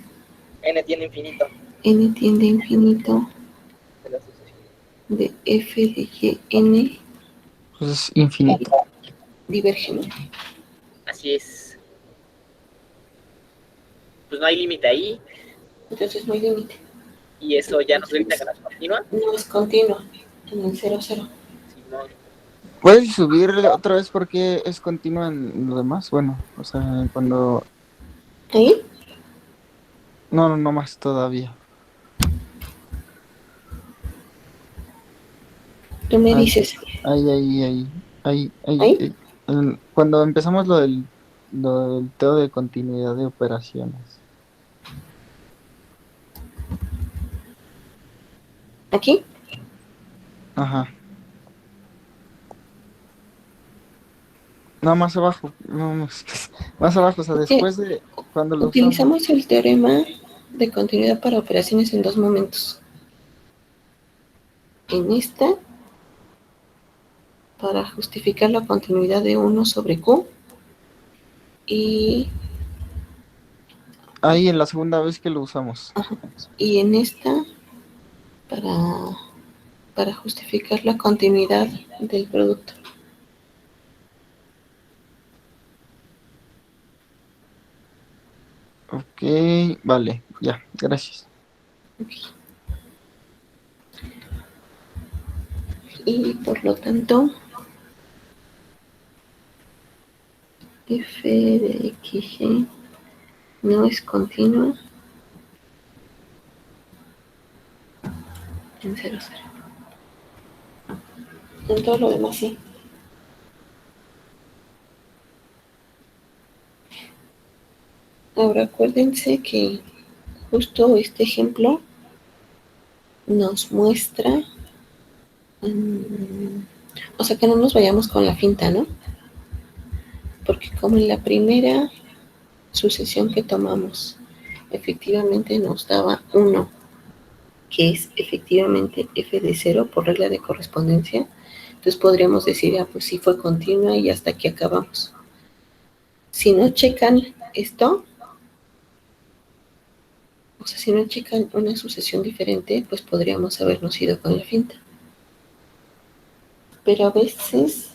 N tiene infinito. n tiende a infinito De la sucesión. de f de yn Pues es infinito. diverge, ¿no? Así es. Pues no hay límite ahí. Entonces no hay límite. Y eso ya nos grita que no es continua. No es continua en el 0, 0. Simón. ¿Puedes subirle otra vez porque es continua en lo demás? Bueno, o sea, cuando... ¿Ahí? No más todavía. Tú me Ahí, dices, ¿ahí? Cuando empezamos lo del teo de continuidad de operaciones. ¿Aquí? Ajá. No, más abajo. No, más abajo, o sea, Es que después de cuando lo usamos. utilizamos el teorema de continuidad para operaciones en dos momentos. En esta, para justificar la continuidad de 1 sobre q, y, Ahí en la segunda vez que lo usamos. y en esta, para justificar la continuidad del producto. Ok, vale. Ya, gracias. Ok. Y por lo tanto, f de xy no es continua en 0, 0. En todo lo demás sí. Ahora acuérdense que justo este ejemplo nos muestra, o sea, que no nos vayamos con la finta, ¿no? Porque como en la primera sucesión que tomamos, efectivamente nos daba 1, que es efectivamente f de 0 por regla de correspondencia, entonces podríamos decir, pues sí fue continua y hasta aquí acabamos. Si no checan esto, o sea, si no checan una sucesión diferente, pues podríamos habernos ido con la finta. Pero a veces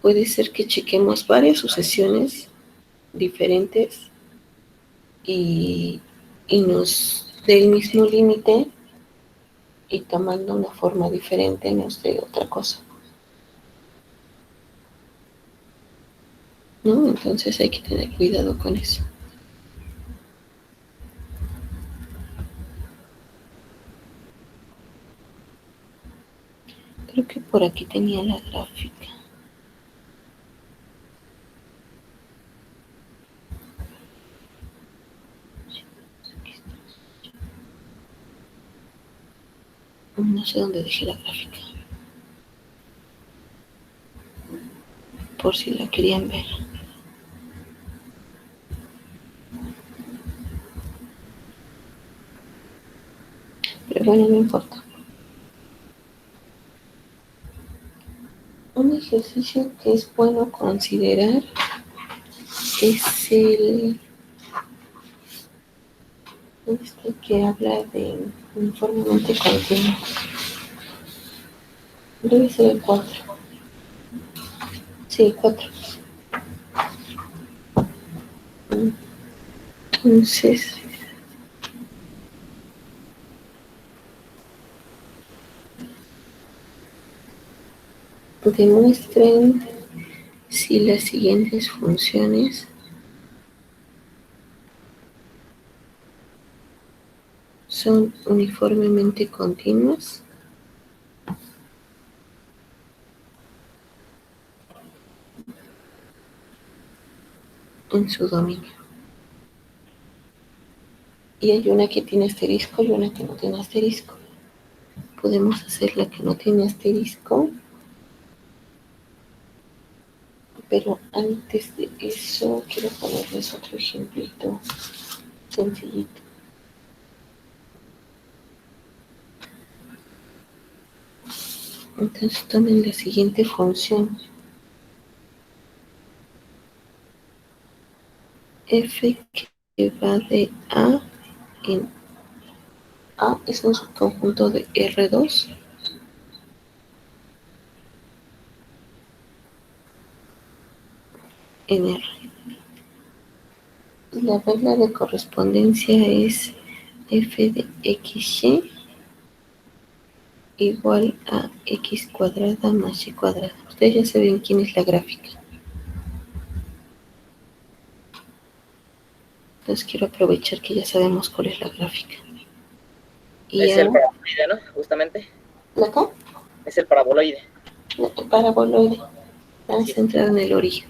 puede ser que chequemos varias sucesiones diferentes y nos dé el mismo límite y tomando una forma diferente nos dé otra cosa, ¿no? Entonces hay que tener cuidado con eso. Creo que por aquí tenía la gráfica. No sé dónde dejé la gráfica. Por si la querían ver. Pero bueno, no importa. Un ejercicio que es bueno considerar es el que habla de uniformemente continuo. Debe ser el 4. Sí, 4. Entonces, demuestren si las siguientes funciones son uniformemente continuas en su dominio. Y hay una que tiene asterisco y una que no tiene asterisco. Podemos hacer la que no tiene asterisco, pero antes de eso quiero ponerles otro ejemplito sencillito. Entonces tomen la siguiente función. F que va de A en A es un subconjunto de R2 en R. Y la regla de correspondencia es f de xy igual a x cuadrada más y cuadrada. Ustedes ya saben quién es la gráfica. Entonces quiero aprovechar que ya sabemos cuál es la gráfica. Y es el paraboloide, ¿no? Justamente. ¿La acá? Es el paraboloide. El paraboloide. Vamos a entrar en el origen.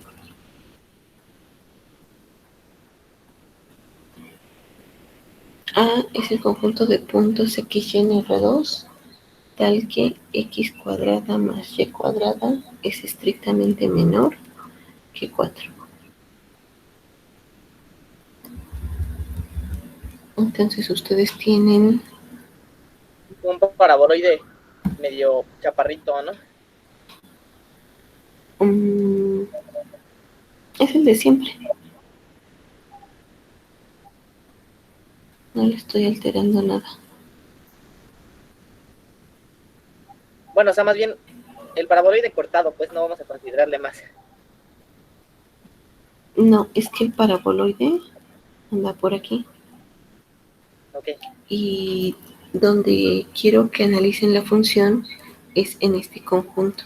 A es el conjunto de puntos x y en R2, tal que x cuadrada más y cuadrada es estrictamente menor que 4. Entonces ustedes tienen Un paraboloide medio chaparrito, ¿no? es el de siempre. No le estoy alterando nada. Bueno, o sea, más bien el paraboloide cortado, pues no vamos a considerarle más. No, es que el paraboloide anda por aquí. Ok. Y donde quiero que analicen la función es en este conjunto.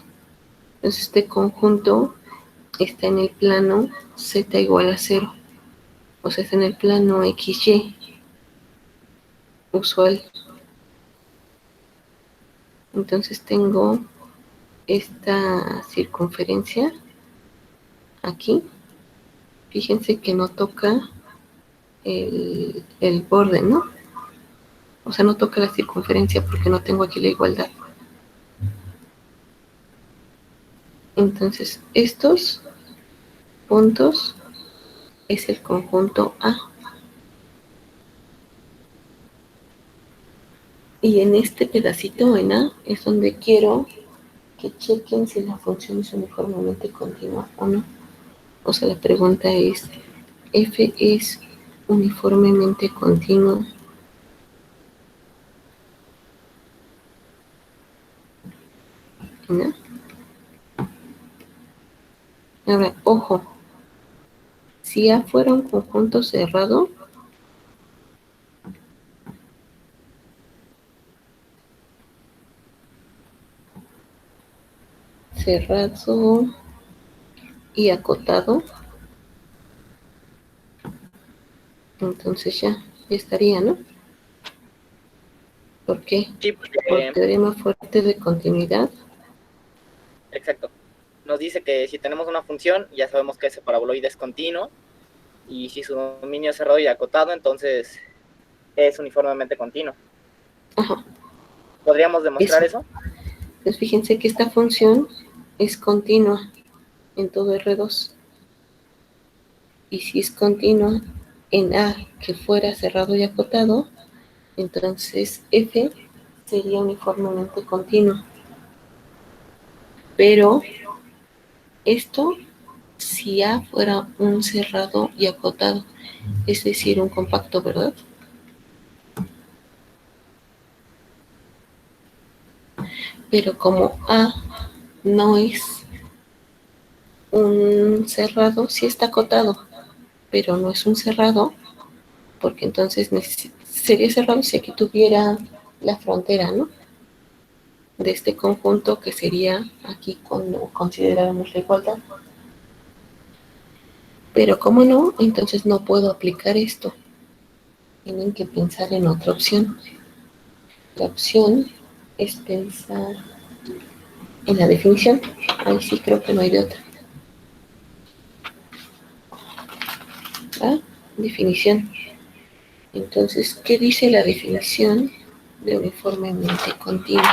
Entonces este conjunto está en el plano z igual a 0. O sea, está en el plano XY usual. Entonces tengo esta circunferencia aquí. Fíjense que no toca el borde, ¿no? O sea, no toca la circunferencia porque no tengo aquí la igualdad. Entonces, estos puntos es el conjunto A. Y en este pedacito en A es donde quiero que chequen si la función es uniformemente continua o no. O sea, la pregunta es, ¿f es uniformemente continua? ¿No? Ahora, ojo, si A fuera un conjunto cerrado, cerrado y acotado, entonces ya estaría, ¿no? ¿Por qué? Sí, Por porque, teorema fuerte de continuidad. exacto. Nos dice que si tenemos una función, ya sabemos que ese paraboloide es continuo, y si su dominio es cerrado y acotado, entonces es uniformemente continuo. Ajá, ¿Podríamos demostrar eso? Pues fíjense que esta función es continua en todo R2. Y si es continua en A que fuera cerrado y acotado, entonces F sería uniformemente continuo. Pero esto si A fuera un cerrado y acotado, es decir, un compacto, ¿verdad? Pero como A no es un cerrado, sí está acotado, pero no es un cerrado, porque entonces sería cerrado si aquí tuviera la frontera, ¿no? De este conjunto que sería aquí cuando consideráramos la igualdad. Pero como no, entonces no puedo aplicar esto. Tienen que pensar en otra opción. La opción es pensar en la definición. Ahí sí creo que no hay de otra. ¿Va? Definición. Entonces, ¿qué dice la definición de uniformemente continuo?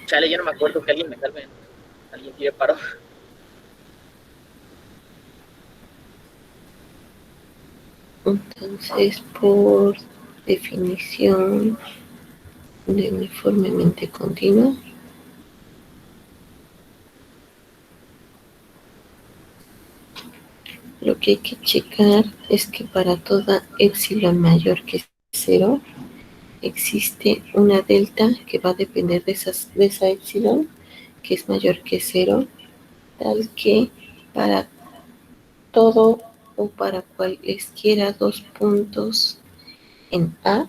Chale, yo no me acuerdo, que alguien me salve. Alguien tire paro. Entonces, por definición de uniformemente continuo, lo que hay que checar es que para toda epsilon mayor que 0 existe una delta que va a depender de esa epsilon que es mayor que 0, tal que para todo o para cualesquiera dos puntos en A,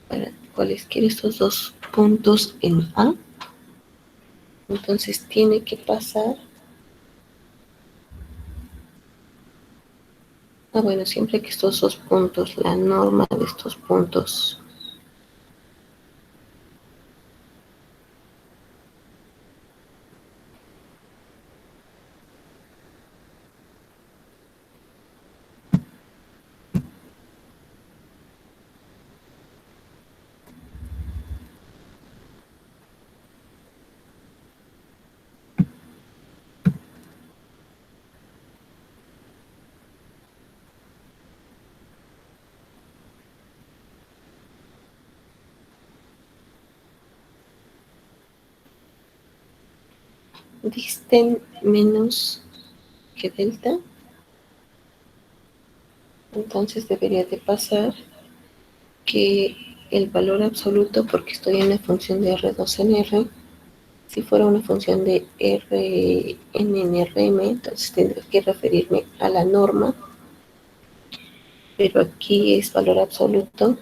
para cualesquiera estos dos puntos en A, entonces tiene que pasar, bueno, siempre que estos dos puntos, la norma de estos puntos disten menos que delta, entonces debería de pasar que el valor absoluto, porque estoy en la función de R2 en R. Si fuera una función de Rn en Rm, entonces tendría que referirme a la norma, pero aquí es valor absoluto.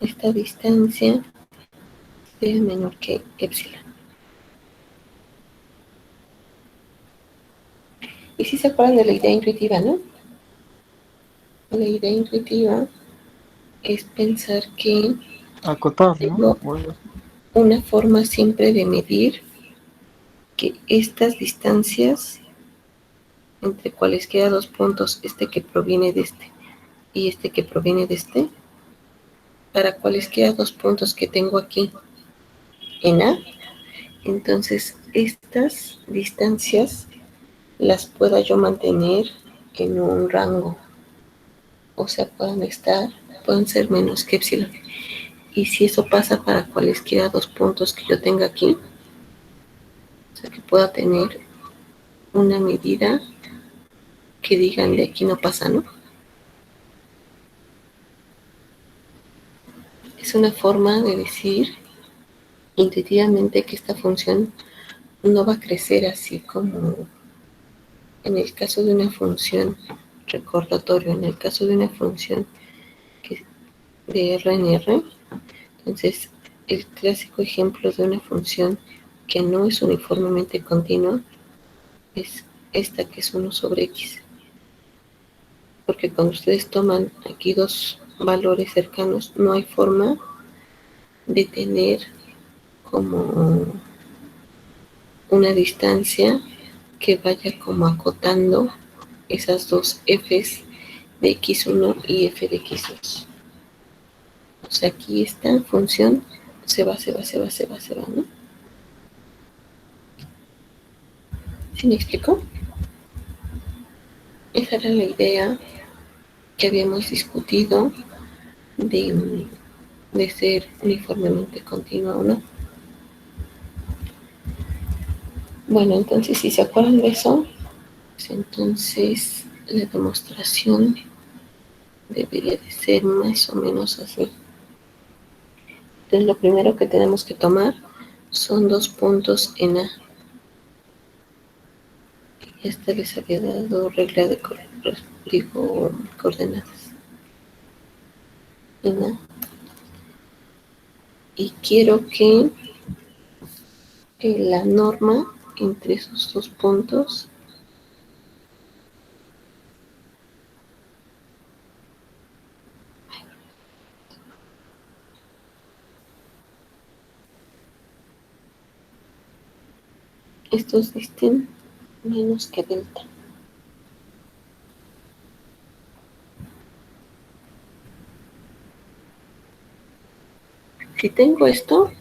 Esta distancia es menor que epsilon. Y si se acuerdan de la idea intuitiva, ¿no? La idea intuitiva es pensar que Acotar, ¿no? tengo O algo así. una forma siempre de medir que estas distancias entre cualesquiera dos puntos, este que proviene de este y este que proviene de este, para cualesquiera dos puntos que tengo aquí en A, entonces estas distancias las pueda yo mantener en un rango, o sea, pueden ser menos que epsilon. Y si eso pasa para cualesquiera dos puntos que yo tenga aquí, o sea, que pueda tener una medida que digan de aquí no pasa, ¿no? Es una forma de decir intuitivamente que esta función no va a crecer así como en el caso de una función recordatorio, en el caso de una función que de R en R. Entonces, el clásico ejemplo de una función que no es uniformemente continua es esta que es 1 sobre X. Porque cuando ustedes toman aquí dos valores cercanos, no hay forma de tener como una distancia que vaya como acotando esas dos f's de x1 y f de x2. O sea, aquí esta función se va, ¿no? ¿Sí me explico? Esa era la idea que habíamos discutido de ser uniformemente continua o no. Bueno, entonces si se acuerdan de eso, pues entonces la demostración debería de ser más o menos así. Entonces lo primero que tenemos que tomar son dos puntos en A. Y esta les había dado regla de coordenadas en A. Y quiero que la norma entre esos dos puntos estos disten menos que delta. Si tengo esto,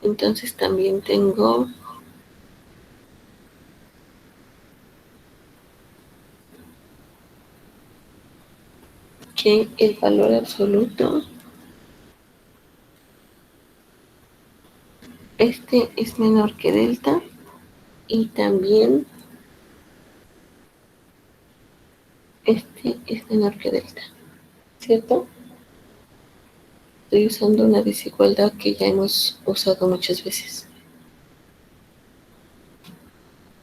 entonces también tengo que el valor absoluto, este es menor que delta y también este es menor que delta, ¿cierto? Estoy usando una desigualdad que ya hemos usado muchas veces.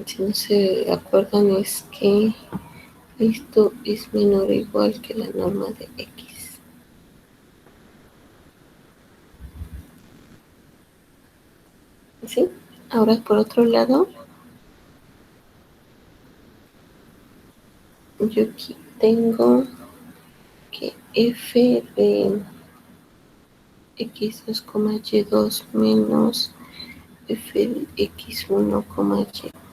Si no se acuerdan, es que esto es menor o igual que la norma de X. ¿Sí? Ahora, por otro lado, yo aquí tengo que f de x2, y2 menos f de x1,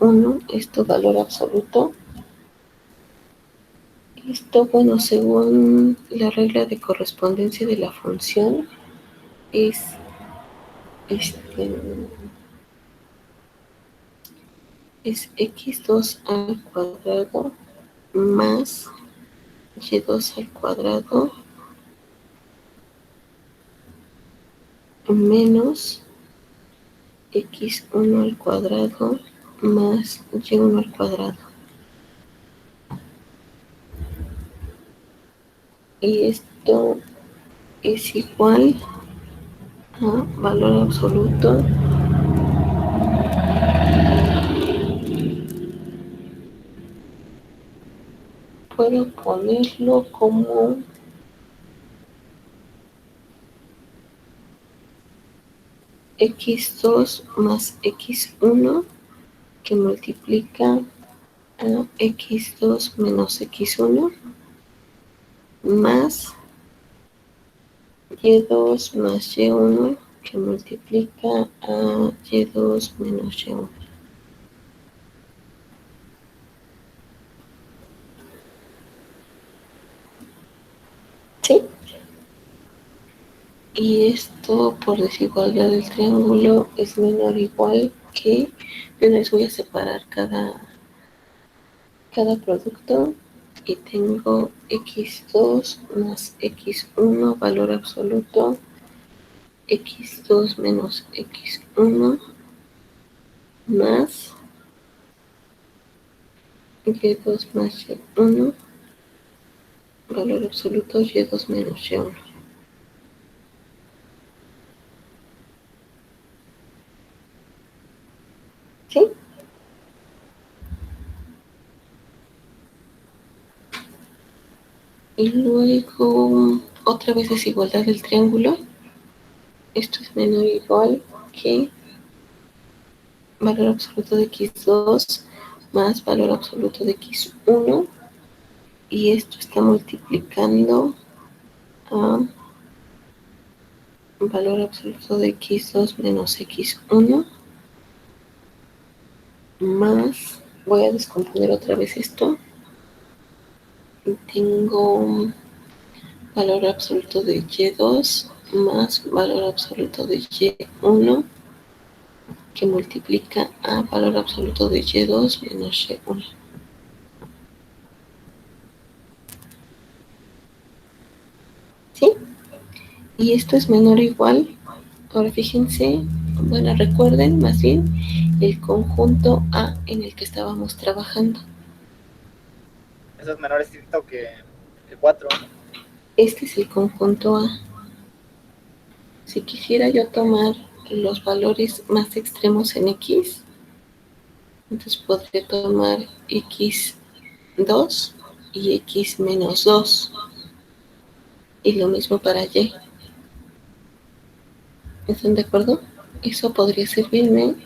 y1, esto valor absoluto. Esto, bueno, según la regla de correspondencia de la función, es es x2 al cuadrado más y2 al cuadrado menos x1 al cuadrado más y1 al cuadrado. Y esto es igual a valor absoluto puedo ponerlo como x2 más x1 que multiplica a x2 menos x1 más y2 más y1 que multiplica a y2 menos y1. ¿Sí? Y esto por desigualdad del triángulo es menor o igual que, yo les voy a separar cada producto y tengo x2 más x1 valor absoluto, x2 menos x1 más y2 más y1 valor absoluto y2 menos y1. ¿Sí? Y luego otra vez desigualdad del triángulo. Esto es menor o igual que valor absoluto de x2 más valor absoluto de x1 y esto está multiplicando a valor absoluto de x2 menos x1 más, voy a descomponer otra vez esto, y tengo valor absoluto de y2 más valor absoluto de y1 que multiplica a valor absoluto de y2 menos y1. ¿Sí? Y esto es menor o igual. Ahora fíjense, bueno, recuerden más bien el conjunto A en el que estábamos trabajando. Eso es menor estricto que el 4, ¿no? Este es el conjunto A. Si quisiera yo tomar los valores más extremos en X, entonces podría tomar X2 y X menos 2. Y lo mismo para Y. ¿Están de acuerdo? Eso podría servirme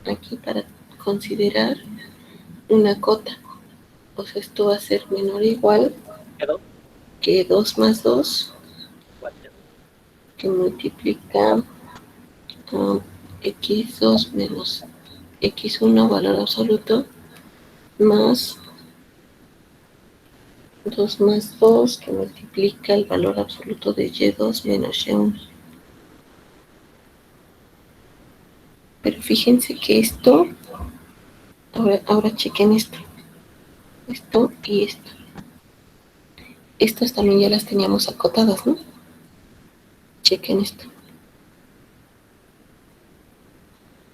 aquí para considerar una cota. O sea, esto va a ser menor o igual ¿Quedó? que 2 más 2, 4. que multiplica x2 menos x1 valor absoluto, más 2 más 2, que multiplica el valor absoluto de y2 menos y1. Pero fíjense que esto, ahora chequen esto y esto. Estas también ya las teníamos acotadas, ¿no? Chequen esto.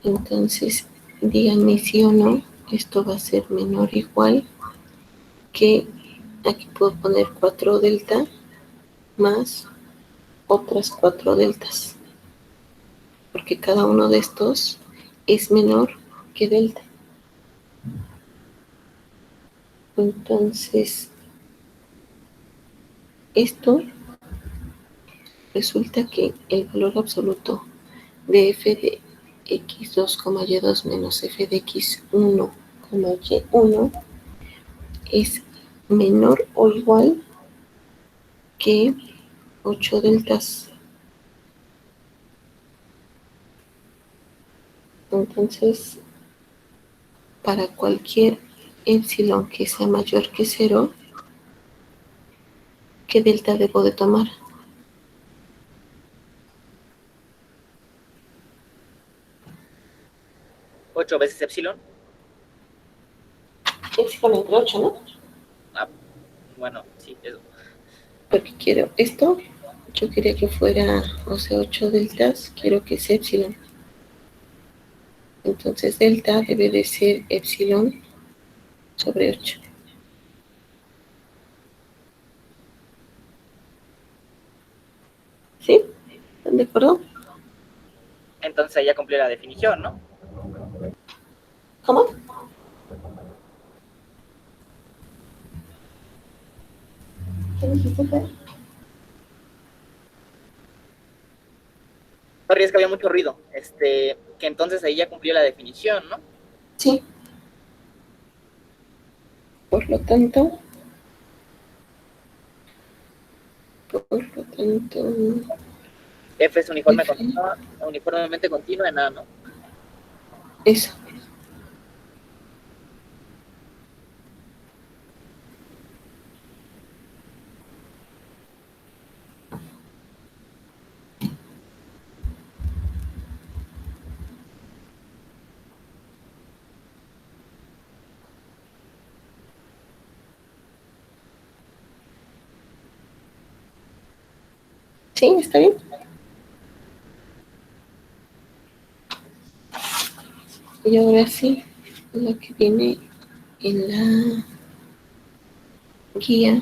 Entonces, díganme si o no, esto va a ser menor o igual que, aquí puedo poner 4 delta más otras 4 deltas, porque cada uno de estos es menor que delta. Entonces, esto resulta que el valor absoluto de f de x2, y2 menos f de x1, y1 es menor o igual que 8 deltas. Entonces, para cualquier epsilon que sea mayor que 0, ¿qué delta debo de tomar? ¿8 veces epsilon? Epsilon entre 8, ¿no? Ah, bueno, sí, eso. Porque quiero esto, yo quería que fuera, o sea, 8 deltas, quiero que sea epsilon. Entonces delta debe de ser epsilon sobre 8. ¿Sí? ¿Están de acuerdo? Entonces ya cumplió la definición, ¿no? ¿Cómo? ¿Qué dijiste, Fer? Sorry, es que había mucho ruido. Que entonces ahí ya cumplió la definición, ¿no? Sí. Por lo tanto, F es F, uniformemente continua en A, ¿no? eso. ¿Sí? ¿Está bien? Y ahora sí, lo que viene en la guía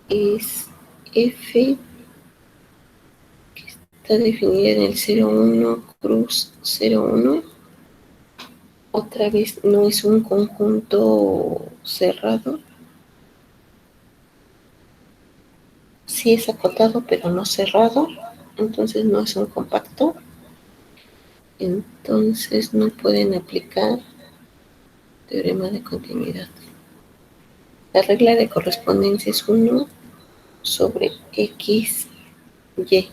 es F, que está definida en el 01, cruz 01. Otra vez no es un conjunto cerrado. Sí es acotado, pero no cerrado. Entonces no es un compacto. Entonces no pueden aplicar teorema de continuidad. La regla de correspondencia es 1 sobre x, y.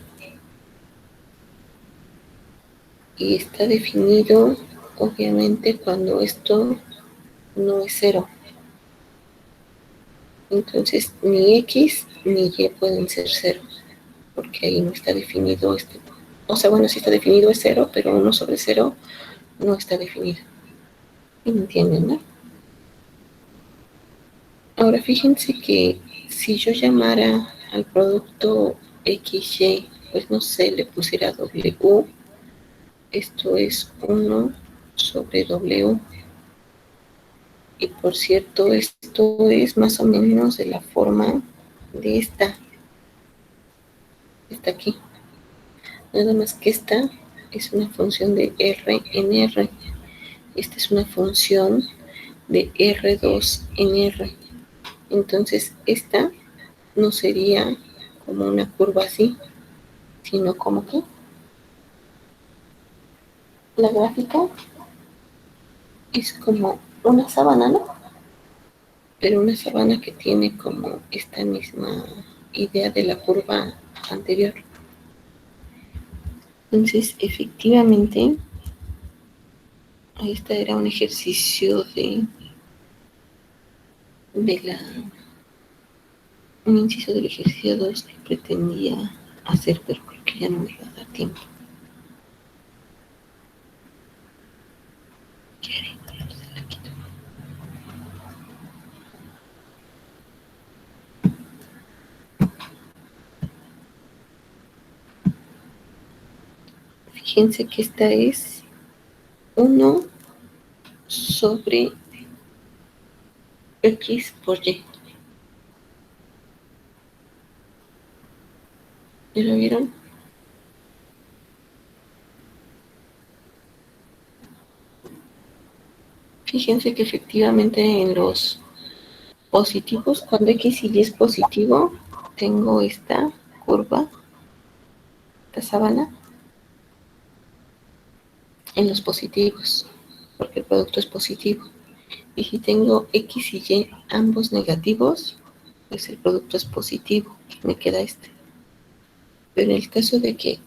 Y está definido, obviamente, cuando esto no es 0. Entonces, ni x ni y pueden ser 0, porque ahí no está definido este. O sea, bueno, sí está definido es 0, pero 1 sobre 0 no está definido. ¿Me entienden, no? Ahora, fíjense que si yo llamara al producto XY, pues no sé, le pusiera W, esto es 1 sobre W. Y por cierto, esto es más o menos de la forma de esta aquí. Nada más que esta es una función de R en R. Esta es una función de R2 en R. Entonces, esta no sería como una curva así, sino como que la gráfica es como una sábana, ¿no? Pero una sábana que tiene como esta misma idea de la curva anterior. Entonces, efectivamente, este era un ejercicio un inciso del ejercicio 2 que pretendía hacer, pero creo que ya no me va a dar tiempo. Fíjense que esta es 1 sobre x por y. ¿Ya lo vieron? Fíjense que efectivamente en los positivos, cuando x y y es positivo, tengo esta curva, esta sábana, en los positivos, porque el producto es positivo. Y si tengo x y y ambos negativos, pues el producto es positivo, me queda este. Pero en el caso de que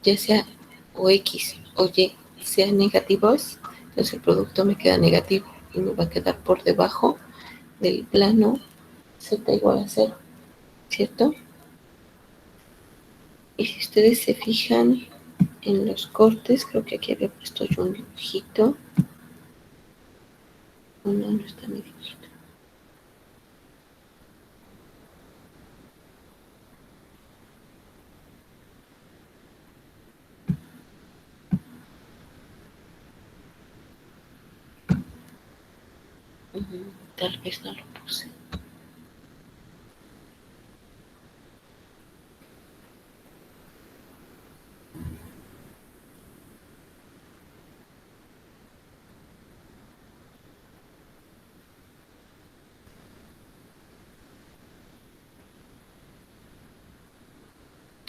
ya sea o x o y sean negativos, entonces el producto me queda negativo y me va a quedar por debajo del plano z igual a 0, ¿cierto? Y si ustedes se fijan en los cortes, creo que aquí había puesto yo un dibujito. No está mi dibujito. Tal vez no lo puse.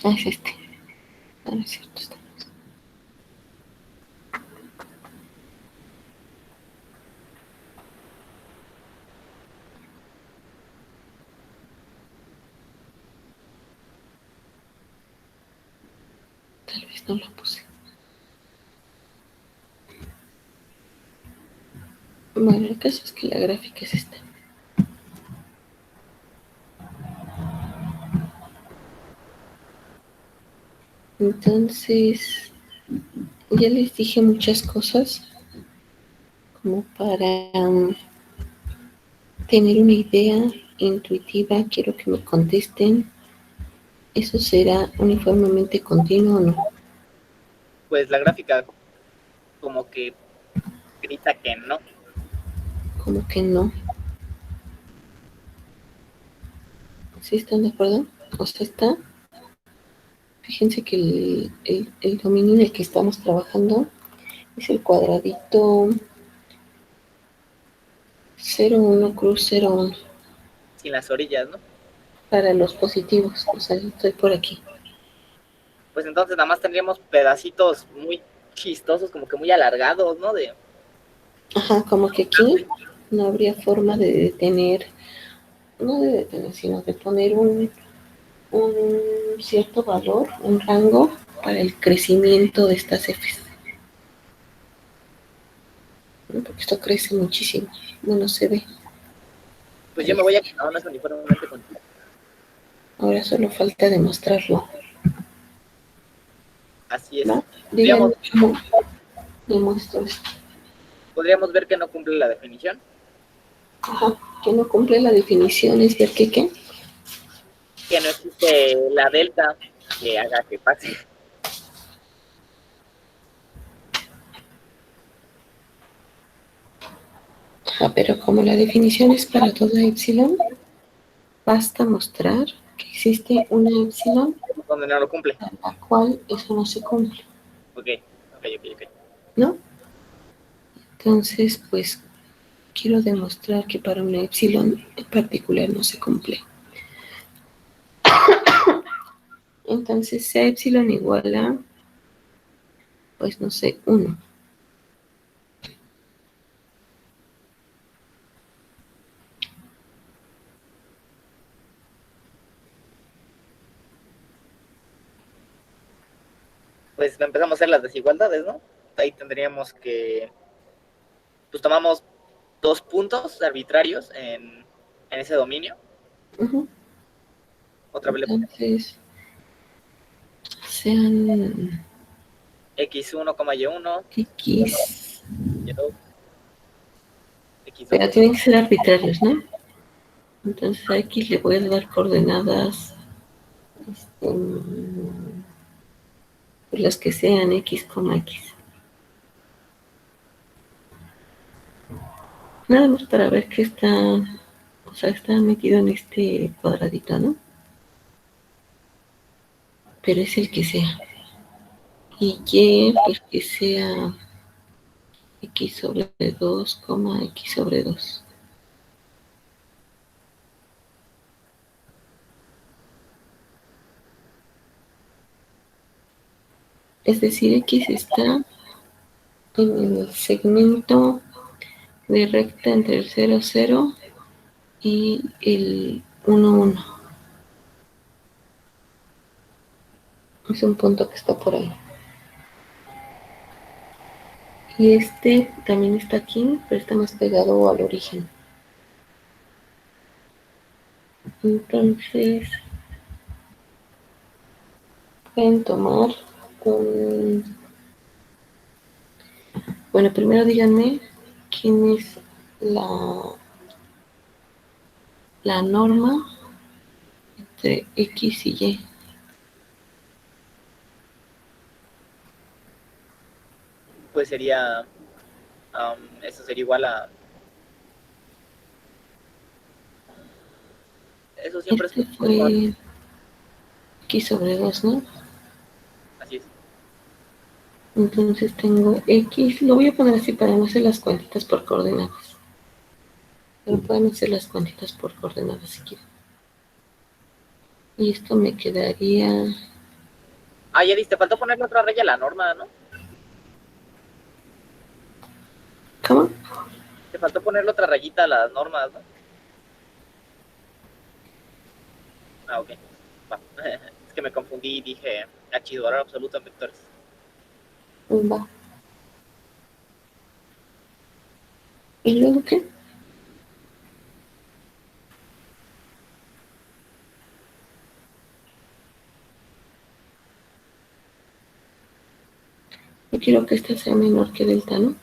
Ah, es este. No, no es cierto. Está. Tal vez no lo puse. Bueno, el caso es que la gráfica es esta. Entonces, ya les dije muchas cosas como para tener una idea intuitiva. Quiero que me contesten. ¿Eso será uniformemente continuo o no? Pues la gráfica como que grita que no. Como que no. ¿Sí están de acuerdo? O sea, está. Fíjense que el dominio en el que estamos trabajando es el cuadradito 01 cruz 01 Sin las orillas, ¿no? para los positivos. O sea, estoy por aquí. Pues entonces nada más tendríamos pedacitos muy chistosos, como que muy alargados, ¿no? Ajá, como que aquí no habría forma de detener, no de detener, sino de poner un cierto valor, un rango para el crecimiento de estas Fs. ¿No? Porque esto crece muchísimo. Bueno, se ve. Pues yo Ahí me voy a sí. que no es uniformemente continuo. Ahora solo falta demostrarlo. Así es. ¿Va? Díganme cómo demuestro esto. Podríamos ver que no cumple la definición. Ajá, que no cumple la definición es ver que qué. Que no existe la delta que haga que pase. Ajá, pero como la definición es para toda epsilon, basta mostrar que existe una epsilon Donde no lo cumple. a la cual eso no se cumple, Ok, ok, ok, ok. ¿no? Entonces, pues quiero demostrar que para una epsilon en particular no se cumple. Entonces, sea epsilon igual a, pues no sé, 1. Pues empezamos a hacer las desigualdades, ¿no? Ahí tendríamos que, pues tomamos 2 puntos arbitrarios en ese dominio. Uh-huh. Otra vez le ponemos Entonces, sean x1, y1, x, y2, x2. pero tienen que ser arbitrarios, ¿no? Entonces a x le voy a dar coordenadas, pues las que sean x, x. Nada más para ver que está, o sea, está metido en este cuadradito, ¿no? Pero es el que sea. Y pues que sea x sobre 2, x sobre 2. Es decir, x está en el segmento de recta entre el 0, 0 y el 1, 1. Es un punto que está por ahí. Y este también está aquí, pero está más pegado al origen. Entonces, pueden tomar un... Bueno, primero díganme quién es la norma entre X y Y. Pues sería, eso sería igual a Eso siempre Este es común. fue X sobre 2, ¿no? Así es. Entonces tengo X, lo voy a poner así para no hacer las cuantitas por coordenadas. Pero pueden hacer las cuantitas por coordenadas si quieren. Y esto me quedaría... Ah, Yedis, te faltó ponerle otra raya a la norma, ¿no? ¿Cómo? Te faltó ponerle otra rayita a las normas, ¿no? Ah, ok. Va. Es que me confundí y dije archivador absoluto en vectores. Va. ¿Y luego qué? Yo quiero que esta sea menor que delta, ¿no?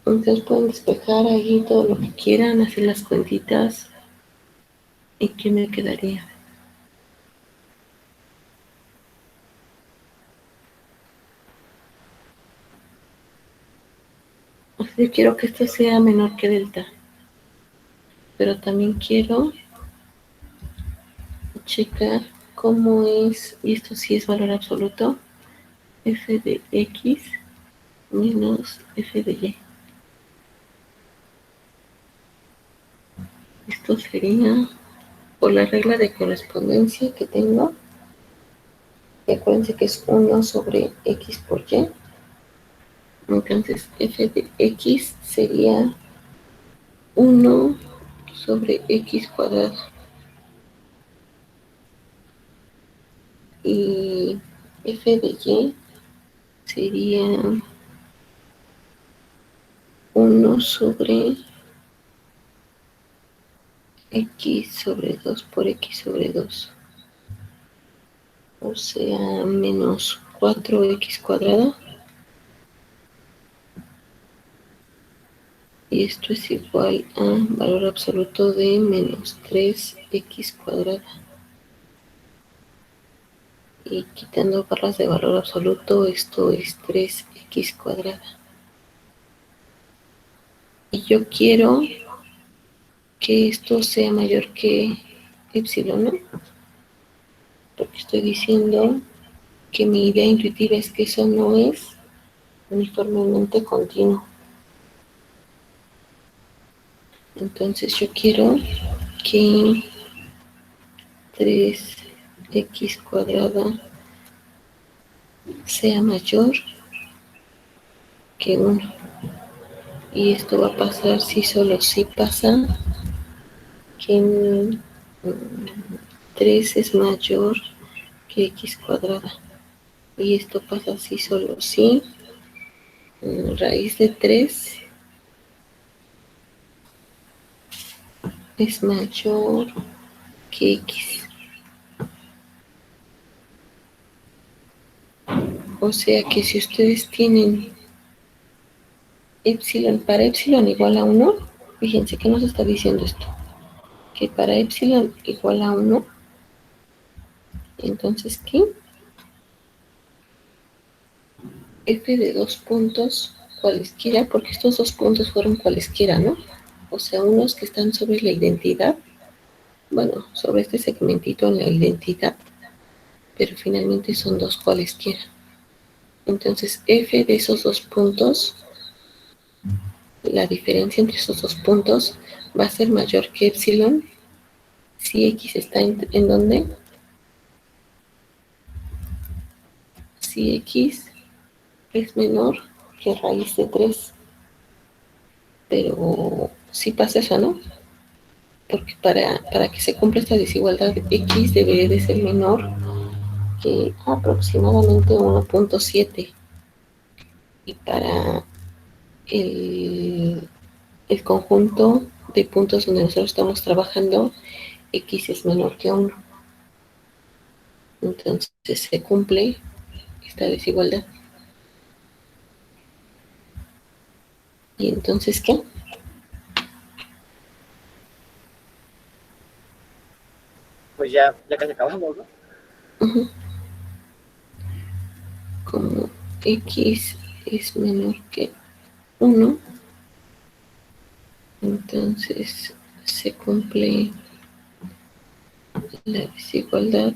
Entonces pueden despejar ahí todo lo que quieran, hacer las cuentitas. ¿Y qué me quedaría? O sea, yo quiero que esto sea menor que delta. Pero también quiero checar cómo es, y esto sí es valor absoluto, f de x menos f de y. Esto sería por la regla de correspondencia que tengo. Y acuérdense que es 1 sobre x por y. Entonces f de x sería 1 sobre x cuadrado. Y f de y sería 1 sobre x sobre 2 por x sobre 2. O sea, menos 4x cuadrada. Y esto es igual a valor absoluto de menos 3x cuadrada. Y quitando barras de valor absoluto, esto es 3x cuadrada. Y yo quiero que esto sea mayor que epsilon, ¿no? Porque estoy diciendo que mi idea intuitiva es que eso no es uniformemente continuo. Entonces yo quiero que 3x cuadrada sea mayor que 1. Y esto va a pasar si solo si pasa que 3 es mayor que x cuadrada. Y esto pasa si solo si raíz de 3 es mayor que x. O sea que si ustedes tienen epsilon, para epsilon igual a 1, fíjense que nos está diciendo esto, que para epsilon igual a 1, entonces ¿qué? F de 2 puntos cualesquiera, porque estos 2 puntos fueron cualesquiera, ¿no? O sea, unos que están sobre la identidad, bueno, sobre este segmentito en la identidad, pero finalmente son 2 cualesquiera. Entonces, F de esos 2 puntos, la diferencia entre esos 2 puntos va a ser mayor que epsilon si X está en ¿dónde? Si X es menor que raíz de 3. Pero sí pasa eso, ¿no? Porque para que se cumpla esta desigualdad, X debería de ser menor que aproximadamente 1.7. Y para el, el conjunto de puntos donde nosotros estamos trabajando, X es menor que 1. Entonces se cumple esta desigualdad. ¿Y entonces qué? Pues ya casi acabamos, ¿no? Uh-huh. Como X es menor que 1, entonces se cumple la desigualdad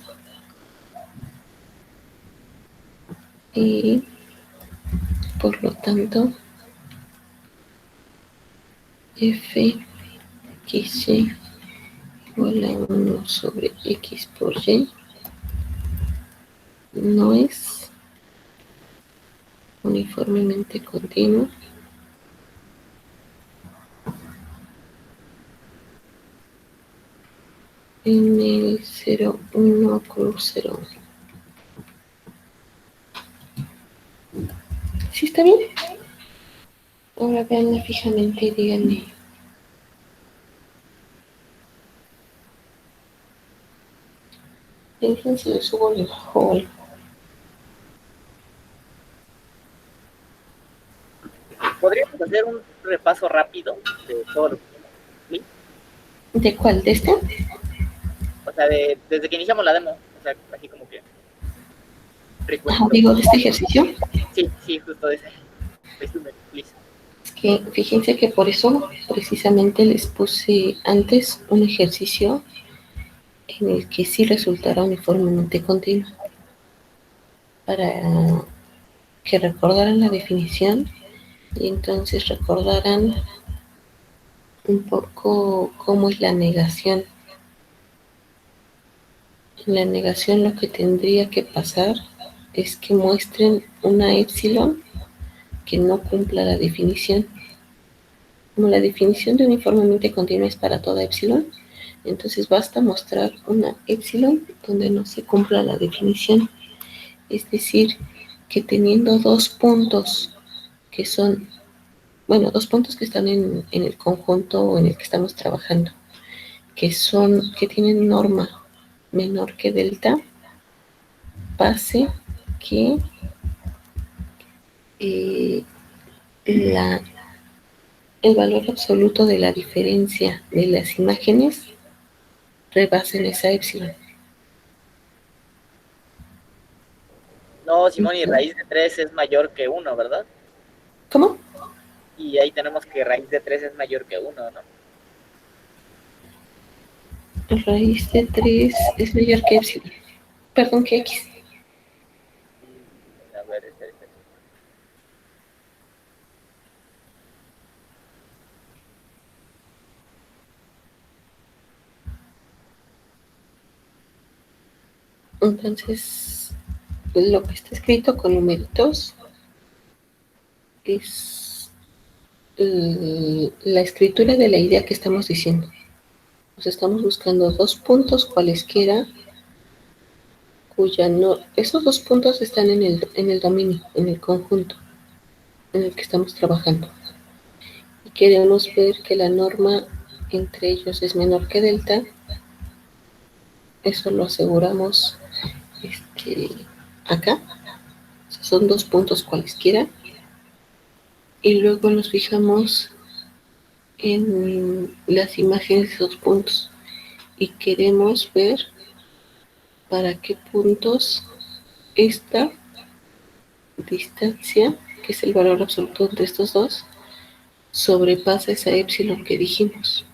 y por lo tanto f x y igual a 1 sobre x por y no es uniformemente continuo en el 0,1 cruz 0,1. ¿Sí está bien? Ahora veanla fijamente y díganme. Fíjense, le subo o le bajo algo. Podríamos hacer un repaso rápido de todo lo que hicimos, ¿sí? ¿De cuál? ¿De este? O sea, desde que iniciamos la demo, o sea, así como que recuento. Digo, de este ejercicio. Sí, justo de ese resumen, please. Es que fíjense que por eso precisamente les puse antes un ejercicio en el que sí resultara uniformemente continuo, para que recordaran la definición y entonces recordaran un poco cómo es la negación. En la negación lo que tendría que pasar es que muestren una épsilon que no cumpla la definición. Como la definición de uniformemente continua es para toda épsilon, entonces basta mostrar una épsilon donde no se cumpla la definición. Es decir, que teniendo dos puntos que son, bueno, dos puntos que están en el conjunto en el que estamos trabajando, que tienen norma menor que delta, pase que eh, la, el valor absoluto de la diferencia de las imágenes rebasen esa épsilon. No, Simón, y raíz de 3 es mayor que 1, ¿verdad? ¿Cómo? Y ahí tenemos que raíz de 3 es mayor que 1, ¿no? Raíz de 3 es mayor que épsilon. Perdón, que x. A ver, espera. Entonces, lo que está escrito con numeritos es la escritura de la idea que estamos diciendo. Nos estamos buscando dos puntos cualesquiera esos dos puntos están en el dominio, en el conjunto en el que estamos trabajando. Y queremos ver que la norma entre ellos es menor que delta. Eso lo aseguramos acá. O sea, son dos puntos cualesquiera. Y luego nos fijamos en las imágenes de esos puntos. Y queremos ver para qué puntos esta distancia, que es el valor absoluto entre estos dos, sobrepasa esa épsilon que dijimos.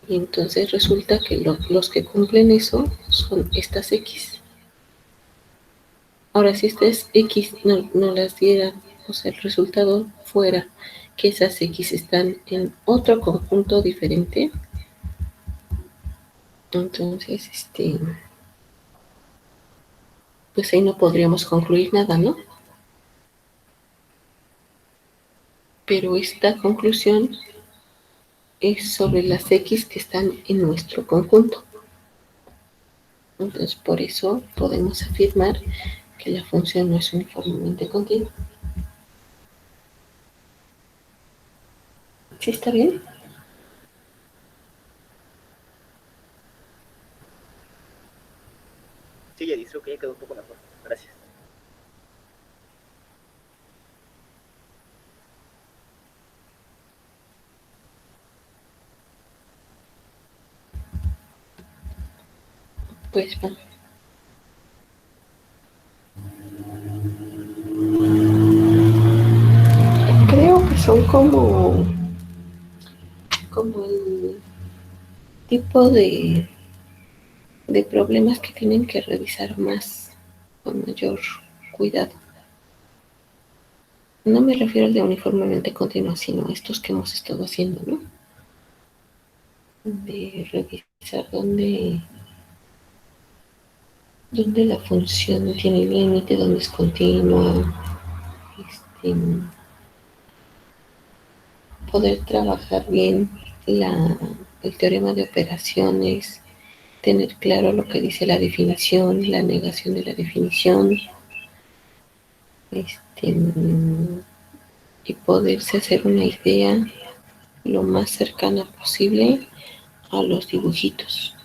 Y entonces resulta que los que cumplen eso son estas X. Ahora, si estas X no las dieran, o sea, el resultado fuera que esas X están en otro conjunto diferente, entonces, pues ahí no podríamos concluir nada, ¿no? Pero esta conclusión es sobre las X que están en nuestro conjunto. Entonces, por eso podemos afirmar que la función no es uniformemente continua. ¿Sí está bien? Sí, ya dice, ok, quedó un poco mejor. Gracias. Pues bueno. son como el tipo de problemas que tienen que revisar más con mayor cuidado. No me refiero al de uniformemente continuo, sino estos que hemos estado haciendo, ¿no? De revisar dónde la función tiene límite, dónde es continua, este, poder trabajar bien el teorema de operaciones, tener claro lo que dice la definición, la negación de la definición, este, y poderse hacer una idea lo más cercana posible a los dibujitos,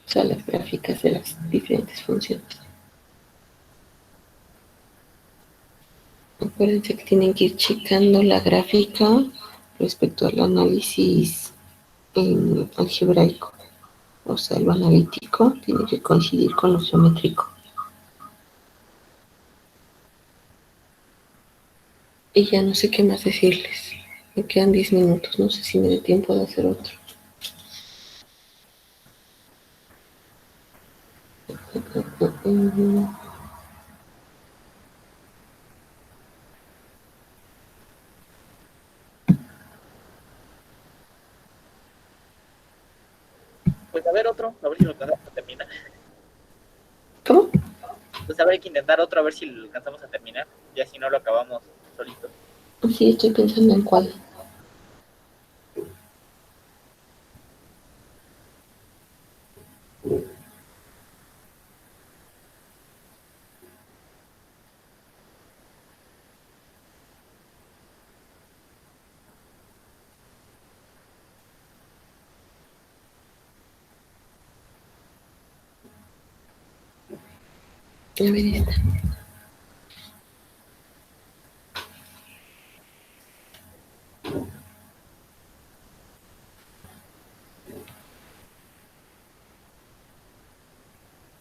o sea, las gráficas de las diferentes funciones. Acuérdense que tienen que ir checando la gráfica respecto al análisis algebraico. O sea, lo analítico tiene que coincidir con lo geométrico. Y ya no sé qué más decirles. Me quedan 10 minutos, no sé si me dé tiempo de hacer otro. Pues a ver otro, a ver si lo alcanzamos a terminar. ¿Cómo? Pues habrá que intentar otro a ver si lo alcanzamos a terminar. Ya si no lo acabamos solito. Sí, estoy pensando en cuál. A ver esta.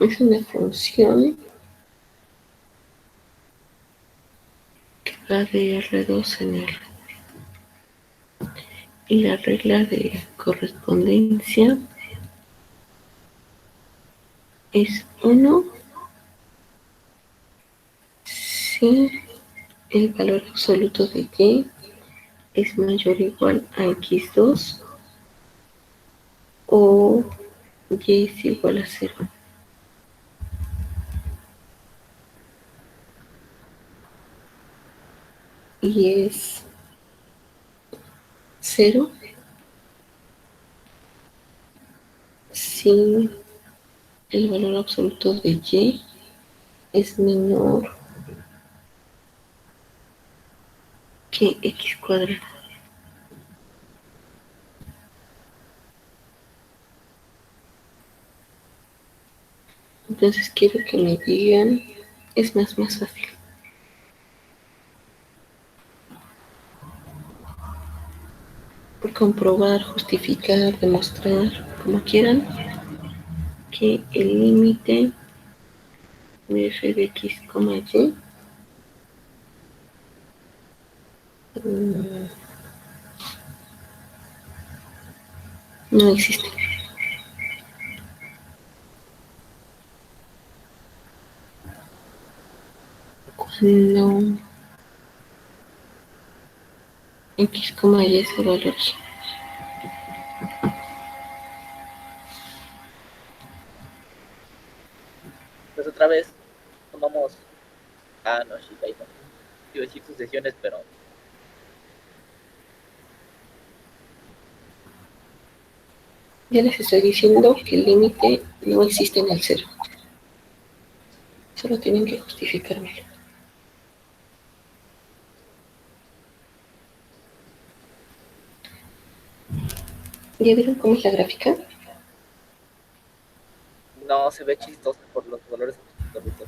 Es una función que va de R2 en R. Y la regla de correspondencia es 1 si el valor absoluto de y es mayor o igual a x2 o y es igual a 0. Y es 0 si el valor absoluto de y es menor que x cuadrado. Entonces quiero que me digan, es más fácil. Comprobar, justificar, demostrar, como quieran, que el límite de f de x, y no existe. Cuando x, y es el valor. Pues otra vez tomamos. Ah, no, shit, ahí no. Quiero decir sucesiones, pero. Ya les estoy diciendo que el límite no existe en el cero. Solo tienen que justificármelo. ¿Ya vieron cómo es la gráfica? No se ve chistoso por los valores absolutos.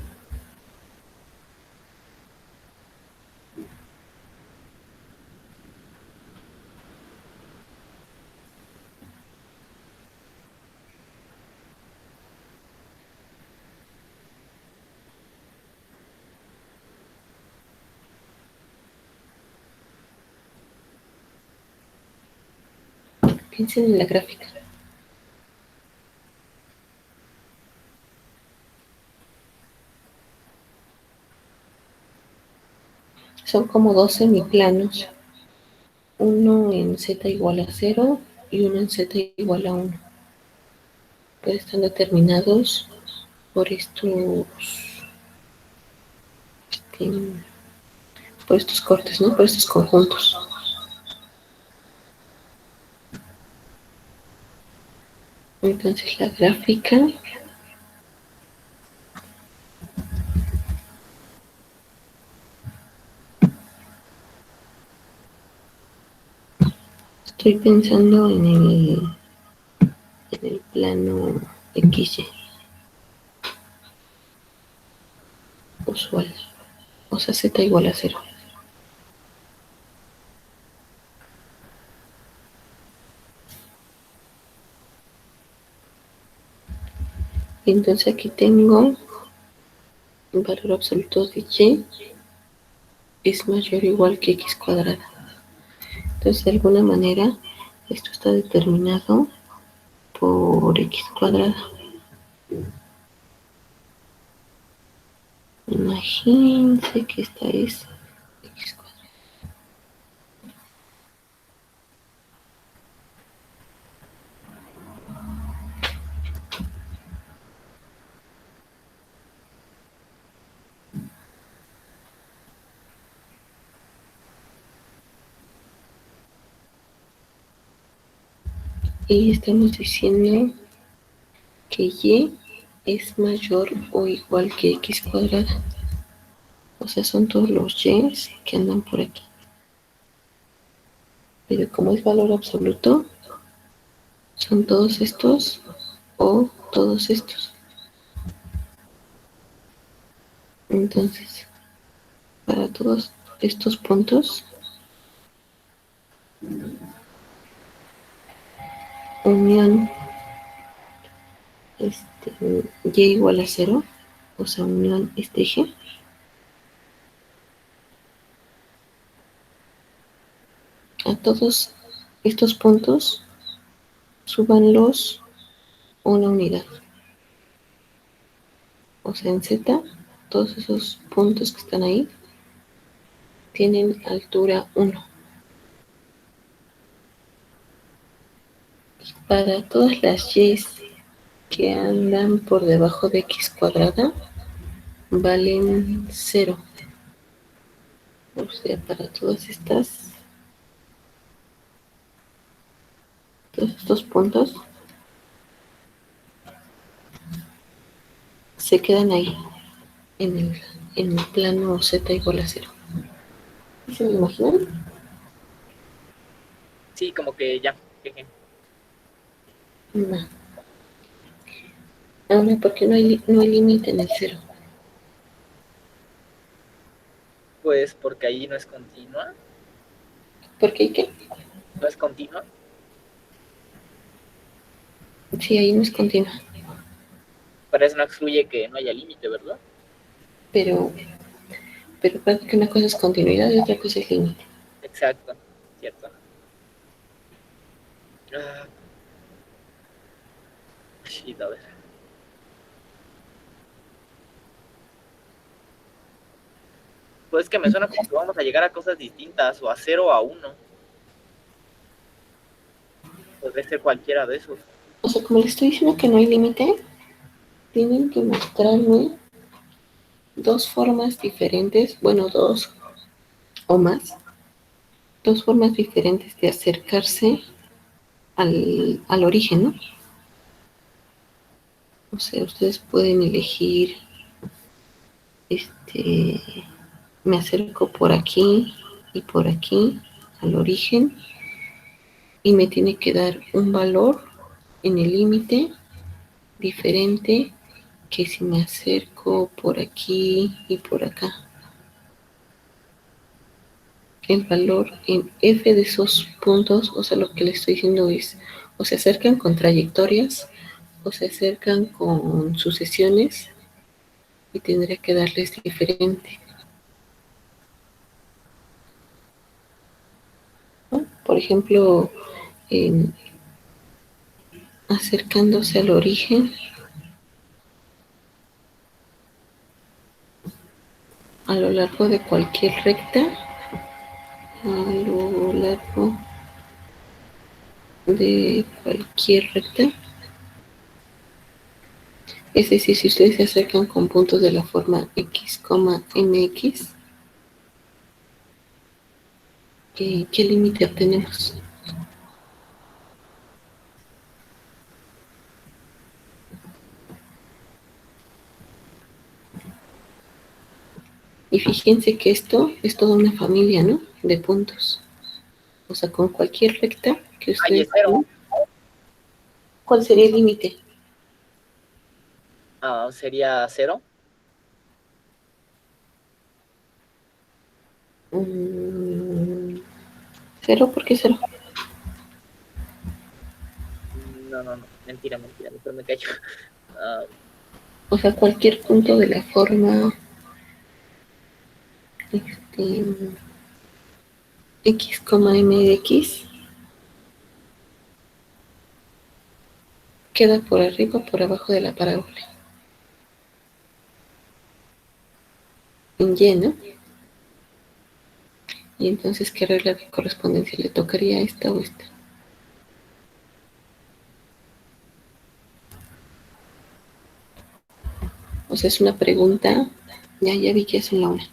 Piensen en la gráfica. Son como dos semiplanos. Uno en z igual a 0 y uno en z igual a 1. Pero están determinados por estos cortes, ¿no? Por estos conjuntos. Entonces la gráfica estoy pensando en el plano XY usual, o sea, z igual a 0. Y entonces aquí tengo el valor absoluto de y es mayor o igual que x cuadrada. Entonces, de alguna manera, esto está determinado por x cuadrada. Imagínense que esta es x cuadrada. Y estamos diciendo que y es mayor o igual que x cuadrada. O sea, son todos los y's que andan por aquí. Pero como es valor absoluto, son todos estos o todos estos. Entonces, para todos estos puntos, unión y igual a 0, o sea, unión este eje, a todos estos puntos, súbanlos una unidad. O sea, en Z, todos esos puntos que están ahí tienen altura 1. Para todas las y's que andan por debajo de x cuadrada, valen 0. O sea, para todos estos puntos, se quedan ahí, en el plano z igual a 0. ¿Se lo imaginan? Sí, como que ya. No. Ahora, ¿por qué no hay límite en el 0? Pues porque ahí no es continua. ¿Por qué hay qué? No es continua. Sí, ahí no es continua. Pero eso no excluye que no haya límite, ¿verdad? Pero parece que una cosa es continuidad y otra cosa es límite. Exacto, cierto. Sí, a ver. Pues que me suena como que vamos a llegar a cosas distintas, o a 0 o a 1. Podría ser cualquiera de esos. O sea, como les estoy diciendo que no hay límite, tienen que mostrarme dos formas diferentes, bueno, dos o más, dos formas diferentes de acercarse al origen, ¿no? O sea, ustedes pueden elegir, me acerco por aquí y por aquí al origen y me tiene que dar un valor en el límite diferente que si me acerco por aquí y por acá. El valor en f de esos puntos, o sea, lo que le estoy diciendo es, o se acercan con trayectorias o se acercan con sucesiones y tendría que darles diferente, ¿no? Por ejemplo, acercándose al origen a lo largo de cualquier recta, a lo largo de cualquier recta. Es decir, si ustedes se acercan con puntos de la forma x, mx, ¿qué límite obtenemos? Y fíjense que esto es toda una familia, ¿no? De puntos. O sea, con cualquier recta que Ahí ustedes es cero. ¿cuál sería el límite? Sería 0. ¿Cero? ¿Por qué cero? No, mentira, mejor me callo. O sea, cualquier punto de la forma este, x, mx queda por arriba o por abajo de la parábola. En y, ¿no? Y entonces, ¿qué regla de correspondencia le tocaría a esta o esta? O sea, es una pregunta, ya vi que es una hora,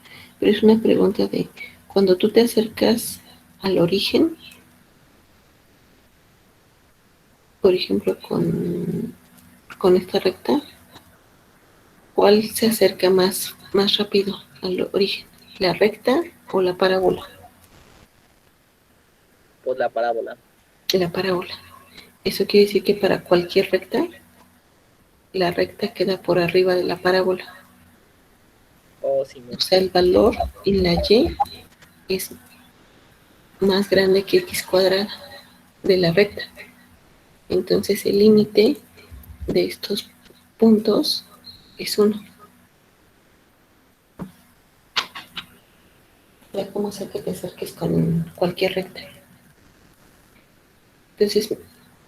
pero es una pregunta de cuando tú te acercas al origen, por ejemplo, con esta recta, ¿cuál se acerca más rápido al origen? ¿La recta o la parábola? Pues la parábola. La parábola. Eso quiere decir que para cualquier recta, la recta queda por arriba de la parábola. Sí, O sea, el valor en la y es más grande que x cuadrada de la recta. Entonces el límite de estos puntos es 1. Ya cómo hacer que te acerques con cualquier recta. Entonces,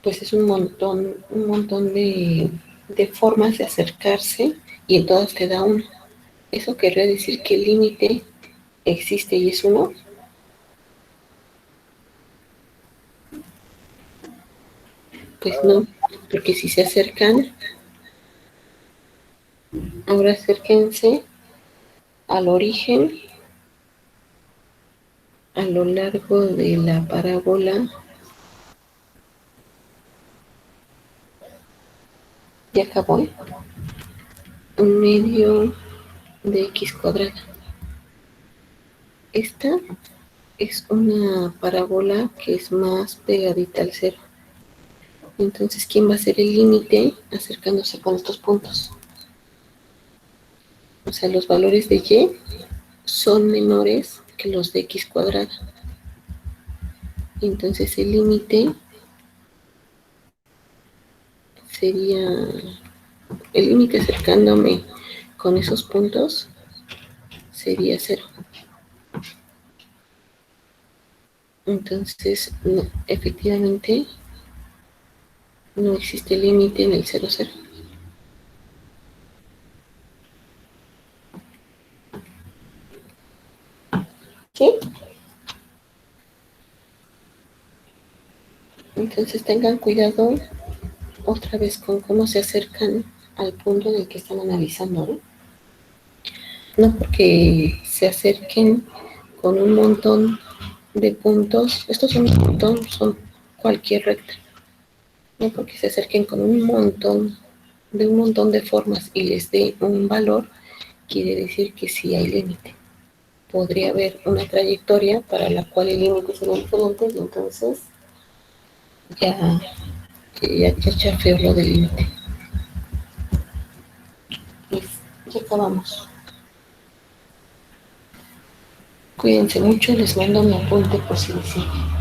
pues es un montón de formas de acercarse y en todas te da 1. Eso querría decir que el límite existe y es 1. Pues no, porque si se acercan, ahora acérquense al origen a lo largo de la parábola. Ya acabó, ¿eh? Un medio de x cuadrada. Esta es una parábola que es más pegadita al cero. Entonces, ¿quién va a ser el límite acercándose con estos puntos? O sea, los valores de y son menores que los de x cuadrada. Entonces, el límite sería, el límite acercándome con esos puntos sería 0. Entonces, no, efectivamente, no existe límite en el 0, 0. ¿Sí? Entonces tengan cuidado otra vez con cómo se acercan al punto en el que están analizando, ¿no? No porque se acerquen con un montón de puntos, estos son un montón, son cualquier recta, no porque se acerquen con un montón de formas y les dé un valor, quiere decir que sí hay límite. Podría haber una trayectoria para la cual el límite sería diferente y entonces ya chafeo lo del límite. Pues ya acabamos. Cuídense mucho, les mando mi apunte por si les sirve.